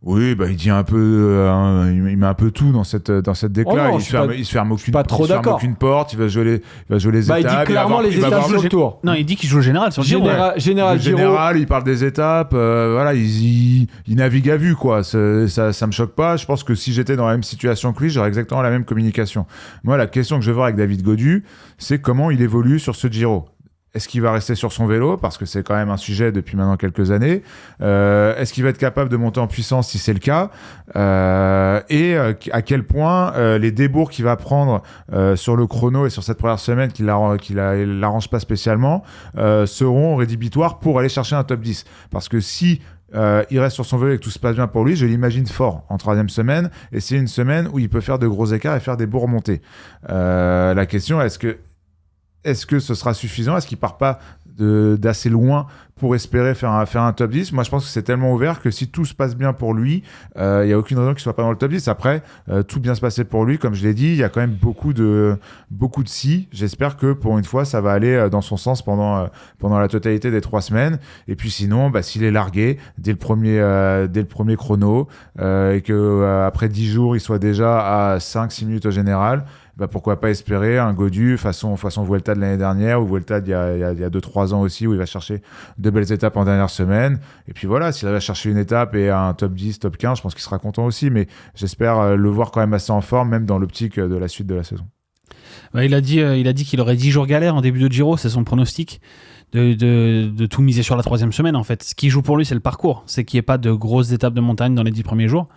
Oui, bah il dit un peu, il met un peu tout dans cette déclat. Oh non, il se ferme aucune porte. Il va jouer les étapes. Il dit clairement les étapes sur le tour. Non, il dit qu'il joue le général sur le général. Il parle des étapes. Voilà, il navigue à vue quoi. Ça me choque pas. Je pense que si j'étais dans la même situation que lui, j'aurais exactement la même communication. Moi, la question que je veux voir avec David Gaudu, c'est comment il évolue sur ce Giro. Est-ce qu'il va rester sur son vélo? Parce que c'est quand même un sujet depuis maintenant quelques années. Est-ce qu'il va être capable de monter en puissance si c'est le cas? Et à quel point les débours qu'il va prendre sur le chrono et sur cette première semaine qu'il l'arrange pas spécialement seront rédhibitoires pour aller chercher un top 10. Parce que si il reste sur son vélo et que tout se passe bien pour lui, je l'imagine fort en troisième semaine, et c'est une semaine où il peut faire de gros écarts et faire des beaux remontées. La question, est-ce que ce sera suffisant? Est-ce qu'il part pas d'assez loin pour espérer faire un top 10? Moi, je pense que c'est tellement ouvert que si tout se passe bien pour lui, il n'y a aucune raison qu'il soit pas dans le top 10. Après, tout bien se passer pour lui. Comme je l'ai dit, il y a quand même beaucoup de si. J'espère que pour une fois, ça va aller dans son sens pendant la totalité des 3 semaines. Et puis sinon, s'il est largué dès le premier chrono et que après 10 jours, il soit déjà à 5-6 minutes au général, pourquoi pas espérer un Gaudu façon Vuelta de l'année dernière ou Vuelta d'il y a 2-3 ans aussi, où il va chercher de belles étapes en dernière semaine. Et puis voilà, s'il va chercher une étape et un top 10, top 15, je pense qu'il sera content aussi. Mais j'espère le voir quand même assez en forme, même dans l'optique de la suite de la saison. Il a dit qu'il aurait 10 jours galère en début de Giro, c'est son pronostic. De tout miser sur la 3e semaine en fait. Ce qui joue pour lui, c'est le parcours. C'est qu'il n'y ait pas de grosses étapes de montagne dans les 10 premiers jours.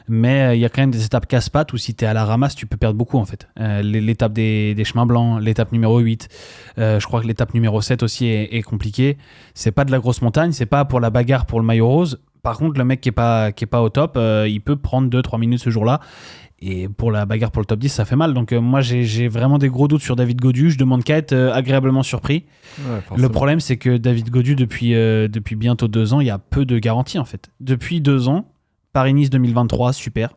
Mais il y a quand même des étapes casse-pattes où si tu es à la ramasse, tu peux perdre beaucoup en fait. L'étape des chemins blancs, l'étape numéro 8, je crois que l'étape numéro 7 aussi est compliquée. C'est pas de la grosse montagne, c'est pas pour la bagarre pour le maillot rose. Par contre, le mec qui est pas au top, il peut prendre 2-3 minutes ce jour-là. Et pour la bagarre pour le top 10, ça fait mal. Donc moi, j'ai vraiment des gros doutes sur David Gaudu. Je demande qu'à être agréablement surpris. Ouais, le problème, c'est que David Gaudu, depuis bientôt 2 ans, il y a peu de garanties en fait. Depuis 2 ans, Paris-Nice 2023, super.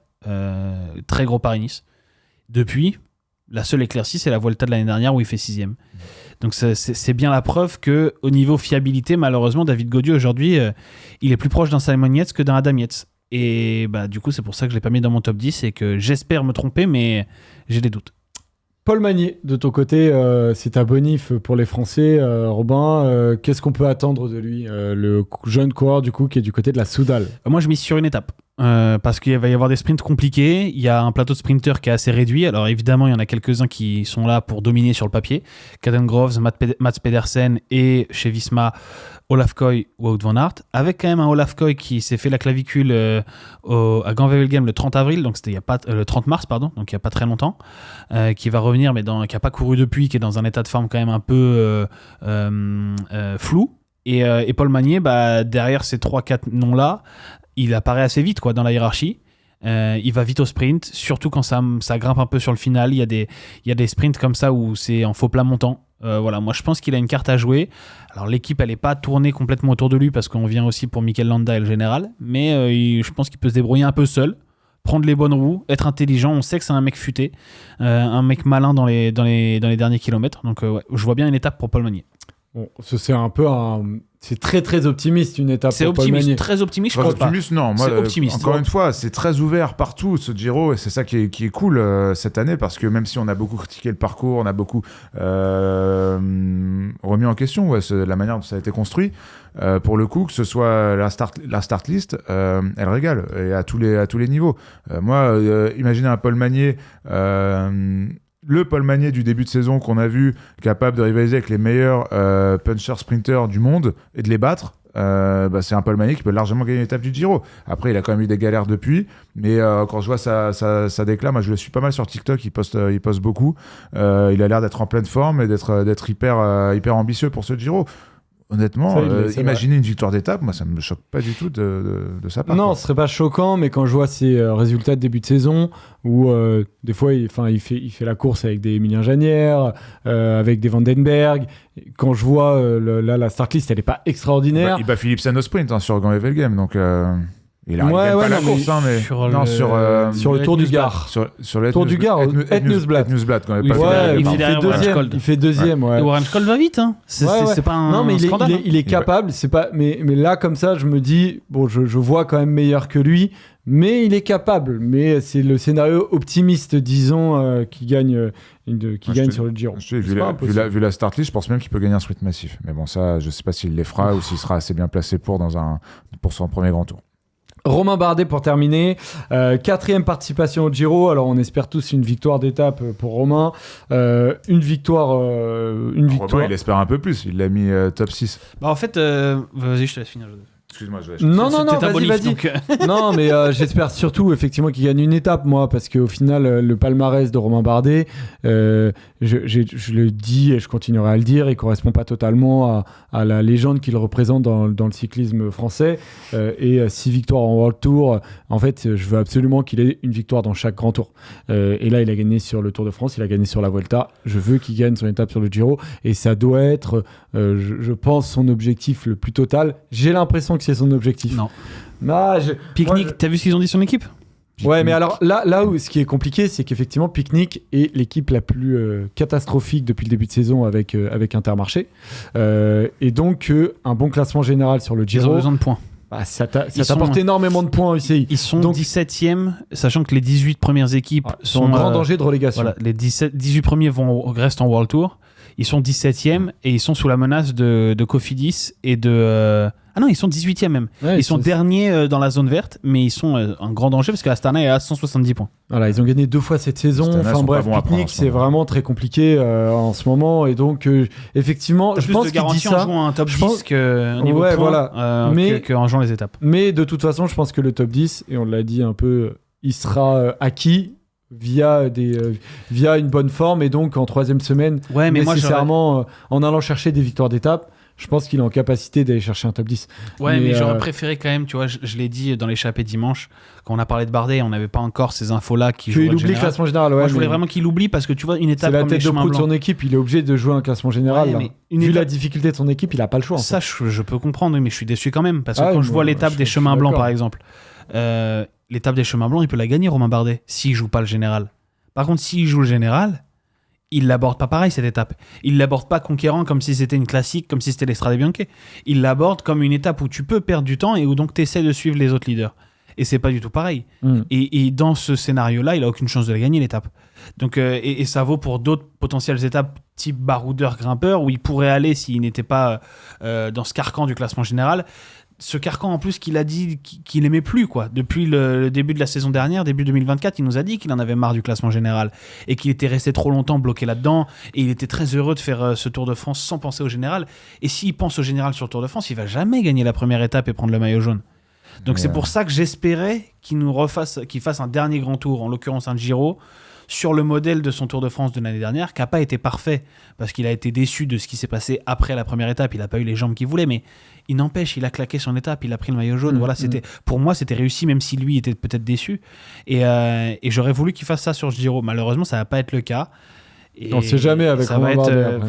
Très gros Paris-Nice. Depuis, la seule éclaircie, c'est la Vuelta de l'année dernière où il fait 6e. Donc c'est bien la preuve qu'au niveau fiabilité, malheureusement, David Gaudu, aujourd'hui, il est plus proche d'un Simon Yates que d'un Adam Yates. Et du coup, c'est pour ça que je ne l'ai pas mis dans mon top 10 et que j'espère me tromper, mais j'ai des doutes. Paul Magnier, de ton côté, c'est un bonif pour les Français. Robin, qu'est-ce qu'on peut attendre de lui, le jeune coureur du coup qui est du côté de la Soudal? Moi, je mise sur une étape. Parce qu'il va y avoir des sprints compliqués. Il y a un plateau de sprinters qui est assez réduit. Alors évidemment, il y en a quelques-uns qui sont là pour dominer sur le papier. Caden Groves, Mats Pedersen et chez Visma, Olaf Koy ou Wout van Aert. Avec quand même un Olaf Koy qui s'est fait la clavicule à Gand-Wevelgem le 30 avril, donc c'était le 30 mars, pardon, donc il n'y a pas très longtemps, qui va revenir, mais qui n'a pas couru depuis, qui est dans un état de forme quand même un peu flou. Et Paul Magnier, derrière ces 3-4 noms-là, il apparaît assez vite dans la hiérarchie. Il va vite au sprint, surtout quand ça grimpe un peu sur le final. Il y a des sprints comme ça où c'est en faux plat montant. Voilà, moi je pense qu'il a une carte à jouer. Alors l'équipe elle n'est pas tournée complètement autour de lui parce qu'on vient aussi pour Mikel Landa et le général, mais je pense qu'il peut se débrouiller un peu seul, prendre les bonnes roues, être intelligent. On sait que c'est un mec futé, un mec malin dans les derniers kilomètres. Donc je vois bien une étape pour Paul Magnier. Bon, c'est un peu c'est très très optimiste une étape pour Paul Magnier. C'est très optimiste, je crois pas. Non, moi, c'est optimiste. Encore une fois, c'est très ouvert partout ce Giro et c'est ça qui est cool cette année parce que même si on a beaucoup critiqué le parcours, on a beaucoup remis en question la manière dont ça a été construit. Pour le coup, que ce soit la start list, elle régale et à tous les niveaux. Moi, imaginez un Paul Magnier. Le Paul Magnier du début de saison qu'on a vu capable de rivaliser avec les meilleurs punchers sprinters du monde et de les battre, c'est un Paul Magny qui peut largement gagner l'étape du Giro. Après, il a quand même eu des galères depuis, mais quand je vois sa déclat, moi je le suis pas mal sur TikTok, il poste beaucoup. Il a l'air d'être en pleine forme et d'être hyper ambitieux pour ce Giro. Honnêtement, imaginer une victoire d'étape, moi ça me choque pas du tout de sa part. Non, ce serait pas choquant, mais quand je vois ses résultats de début de saison, où des fois il fait la course avec des Emilien Janière, avec des Vandenberg, quand je vois la start list, elle est pas extraordinaire. Il bat Philipsen au sprint sur Gand-Wevelgem, donc il a pas la course, mais sur le Tour du Gard. Sur le Tour du Gard, Etnusblad. Il fait deuxième. Et Warren Scholl va vite, hein. C'est pas un scandale. Il est capable, c'est pas. Mais là comme ça, je me dis bon, je vois quand même meilleur que lui, mais il est capable. Mais c'est le scénario optimiste, disons, qui gagne sur le Giro. Vu la start list, je pense même qu'il peut gagner un sprint massif. Mais bon, ça, je sais pas s'il les fera ou s'il sera assez bien placé pour son premier grand tour. Romain Bardet pour terminer, 4e participation au Giro. Alors on espère tous une victoire d'étape pour Romain, une victoire. Romain, il espère un peu plus, il l'a mis top 6. En fait, vas-y, je te laisse finir. Excuse-moi, Non, vas-y. Non, mais j'espère surtout effectivement qu'il gagne une étape, moi, parce qu'au final, le palmarès de Romain Bardet, je le dis et je continuerai à le dire, il correspond pas totalement à la légende qu'il représente dans le cyclisme français. Et 6 victoires en World Tour, en fait, je veux absolument qu'il ait une victoire dans chaque grand tour. Et là, il a gagné sur le Tour de France, il a gagné sur la Vuelta. Je veux qu'il gagne son étape sur le Giro, et ça doit être, je pense, son objectif le plus total. J'ai l'impression que c'est son objectif. Non. Picnic, t'as vu ce qu'ils ont dit son équipe ? Ouais, mais alors là où ce qui est compliqué, c'est qu'effectivement Picnic est l'équipe la plus catastrophique depuis le début de saison avec Intermarché, et donc un bon classement général sur le Giro. Ils ont besoin de points. Ça t'apporte énormément de points UCI. Ils sont 17e, sachant que les 18 premières équipes sont en grand danger de relégation. Voilà, les 18 premiers restent en World Tour. Ils sont 17e et ils sont sous la menace de Cofidis et de... Ah non, ils sont 18e même. Ouais, ils sont derniers dans la zone verte, mais ils sont en grand danger parce que Astana est à 170 points. Voilà, ils ont gagné 2 fois cette saison. Enfin bref, Picnic, c'est vraiment très compliqué en ce moment. Et donc, effectivement, je pense qu'il dit ça. En jouant un top 10 qu'au niveau de points, qu'en jouant les étapes. Mais de toute façon, je pense que le top 10, et on l'a dit un peu, il sera acquis via une bonne forme, et donc en 3e semaine, nécessairement en allant chercher des victoires d'étape. Je pense qu'il est en capacité d'aller chercher un top 10. Ouais, mais j'aurais préféré quand même, tu vois, je l'ai dit dans l'échappée dimanche, quand on a parlé de Bardet, on n'avait pas encore ces infos-là qui jouent. Il oublie le classement général, ouais. Moi, je voulais vraiment qu'il oublie parce que tu vois, une étape comme les chemins blancs. C'est la tête de proue de son équipe, il est obligé de jouer un classement général. Ouais, vu la difficulté de son équipe, il n'a pas le choix. Ça, je peux comprendre, mais je suis déçu quand même. Parce que quand je vois l'étape des chemins blancs, par exemple, l'étape des chemins blancs, il peut la gagner, Romain Bardet, s'il joue pas le général. Par contre, s'il joue le général, il l'aborde pas pareil cette étape. Il l'aborde pas conquérant comme si c'était une classique, comme si c'était l'Estrade Bianche. Il l'aborde comme une étape où tu peux perdre du temps et où donc tu essaies de suivre les autres leaders. Et c'est pas du tout pareil. Et dans ce scénario-là, il a aucune chance de la gagner l'étape. Donc, et ça vaut pour d'autres potentielles étapes type baroudeur-grimpeur où il pourrait aller s'il n'était pas dans ce carcan du classement général. Ce carcan en plus qu'il a dit qu'il aimait plus quoi. Depuis le début de la saison dernière, début 2024, il nous a dit qu'il en avait marre du classement général et qu'il était resté trop longtemps bloqué là-dedans, et il était très heureux de faire ce Tour de France sans penser au général. Et s'il pense au général sur le Tour de France, il va jamais gagner la première étape et prendre le maillot jaune. Donc c'est pour ça que j'espérais qu'il fasse un dernier grand tour, en l'occurrence un Giro, sur le modèle de son Tour de France de l'année dernière, qui n'a pas été parfait, parce qu'il a été déçu de ce qui s'est passé après la première étape, il n'a pas eu les jambes qu'il voulait, mais il n'empêche, il a claqué son étape, il a pris le maillot jaune, pour moi c'était réussi, même si lui était peut-être déçu, et j'aurais voulu qu'il fasse ça sur ce Giro. Malheureusement, ça ne va pas être le cas. Et on ne sait jamais avec Romain Bardet.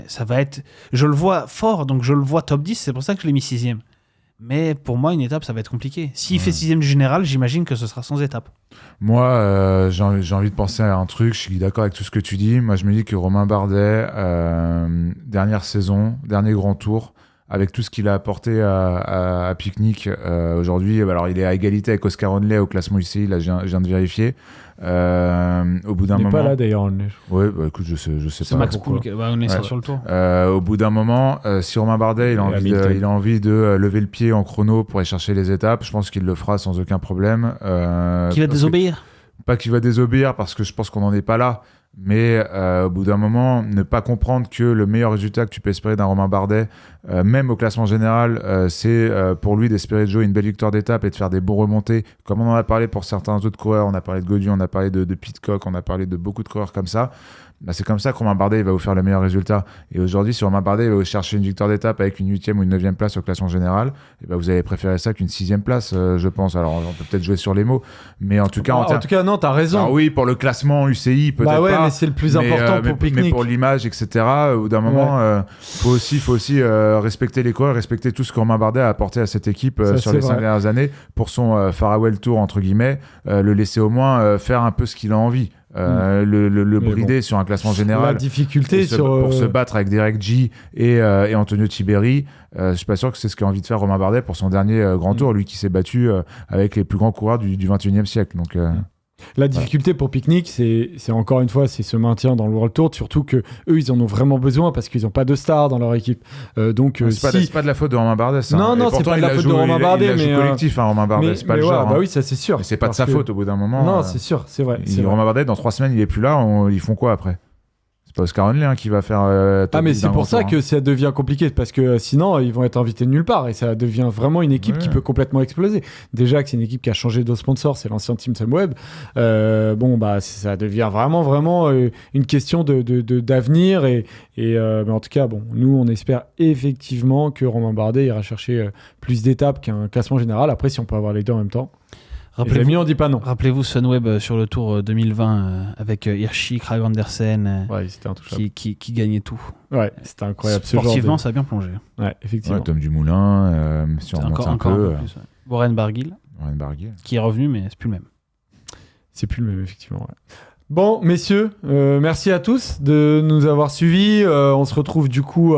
Ça va être... Je le vois fort, donc je le vois top 10, c'est pour ça que je l'ai mis 6e. Mais pour moi, une étape, ça va être compliqué. S'il fait 6e du général, j'imagine que ce sera sans étape. Moi, j'ai envie de penser à un truc. Je suis d'accord avec tout ce que tu dis. Moi, je me dis que Romain Bardet, dernière saison, dernier grand tour, avec tout ce qu'il a apporté à Picnic aujourd'hui, alors il est à égalité avec Oscar Onley au classement UCI, là je viens de vérifier. Au bout d'un moment... Il n'est pas là d'ailleurs, Onley. Oui, bah, écoute, je sais c'est pas. C'est Max Poul, on est sur le tour. Au bout d'un moment, si Romain Bardet il a envie de lever le pied en chrono pour aller chercher les étapes, je pense qu'il le fera sans aucun problème. Qui va désobéir ? Pas qu'il va désobéir, parce que je pense qu'on n'en est pas là. Mais au bout d'un moment, ne pas comprendre que le meilleur résultat que tu peux espérer d'un Romain Bardet, même au classement général, c'est pour lui d'espérer de jouer une belle victoire d'étape et de faire des bons remontées. Comme on en a parlé pour certains autres coureurs, on a parlé de Gaudu, on a parlé de Pidcock, on a parlé de beaucoup de coureurs comme ça. Bah, c'est comme ça que Romain Bardet il va vous faire le meilleur résultat. Et aujourd'hui, si Romain Bardet il va vous chercher une victoire d'étape avec une 8e ou une 9e place au classement général, et bah, vous allez préférer ça qu'une 6e place, je pense. Alors, on peut peut-être jouer sur les mots, mais en tout cas... En tout cas, non, t'as raison. Alors oui, pour le classement UCI, peut-être bah ouais, pas. Mais c'est le plus important pour Picnic. Mais pour l'image, etc., au bout d'un moment, faut aussi respecter les coureurs, respecter tout ce que Romain Bardet a apporté à cette équipe sur les 5 dernières années pour son farewell tour, entre guillemets, le laisser au moins faire un peu ce qu'il a envie. Le brider sur un classement général, la difficulté pour se battre avec Derek G et Antonio Tiberi, je suis pas sûr que c'est ce qu'a envie de faire Romain Bardet pour son dernier grand tour, lui qui s'est battu avec les plus grands coureurs du 21e siècle. Donc la difficulté pour Picnic, c'est encore une fois, c'est ce maintien dans le World Tour, surtout que eux, ils en ont vraiment besoin parce qu'ils n'ont pas de stars dans leur équipe. Donc, c'est pas de la faute de Romain Bardet. Ça. Non, c'est pas de la faute de Romain Bardet, mais collectif, Romain Bardet, c'est pas le genre. Bah oui, ça c'est sûr. Mais c'est pas de sa faute au bout d'un moment. Non, c'est sûr, c'est vrai. Romain Bardet, dans 3 semaines, il est plus là. Ils font quoi après? C'est pas Oscar Onley qui va faire. Mais c'est pour ça que ça devient compliqué, parce que sinon ils vont être invités de nulle part et ça devient vraiment une équipe qui peut complètement exploser. Déjà que c'est une équipe qui a changé de sponsor, c'est l'ancien Team Sunweb. Ça devient vraiment une question d'avenir mais en tout cas, nous on espère effectivement que Romain Bardet ira chercher plus d'étapes qu'un classement général. Après, si on peut avoir les deux en même temps. Rappelez-vous, on dit pas non. Rappelez-vous Sunweb sur le Tour 2020 avec Hirschi, Krag Andersen qui gagnait tout. Ouais, c'était incroyable. Sportivement, ça a bien plongé. Ouais, effectivement. Ouais, Tom Dumoulin, si on remonte un peu. Plus, Warren Barguil, qui est revenu, mais c'est plus le même. C'est plus le même, effectivement. Ouais. Bon, messieurs, merci à tous de nous avoir suivis. On se retrouve du coup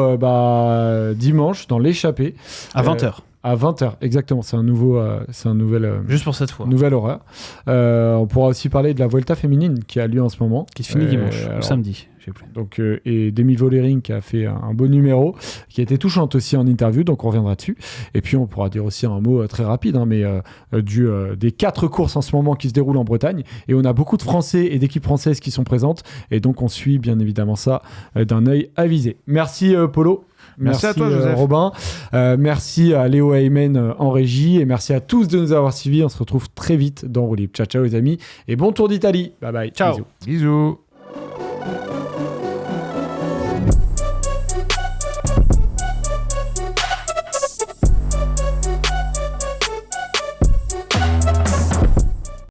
dimanche dans l'échappée. À 20h. À 20h, exactement. C'est un nouvel... Juste pour cette fois. Nouvel horaire. On pourra aussi parler de la Vuelta féminine qui a lieu en ce moment. Qui se finit dimanche, ou samedi. Je sais plus. Donc, et Demi Vollering qui a fait un beau numéro, qui a été touchante aussi en interview, donc on reviendra dessus. Et puis on pourra dire aussi un mot très rapide, des 4 courses en ce moment qui se déroulent en Bretagne. Et on a beaucoup de Français et d'équipes françaises qui sont présentes. Et donc on suit bien évidemment ça d'un œil avisé. Merci Polo. Merci à toi, Joseph. Robin. Merci à Léo Aymen en régie. Et merci à tous de nous avoir suivis. On se retrouve très vite dans Roue Libre. Ciao, ciao les amis. Et bon Tour d'Italie. Bye bye. Ciao. Bisous.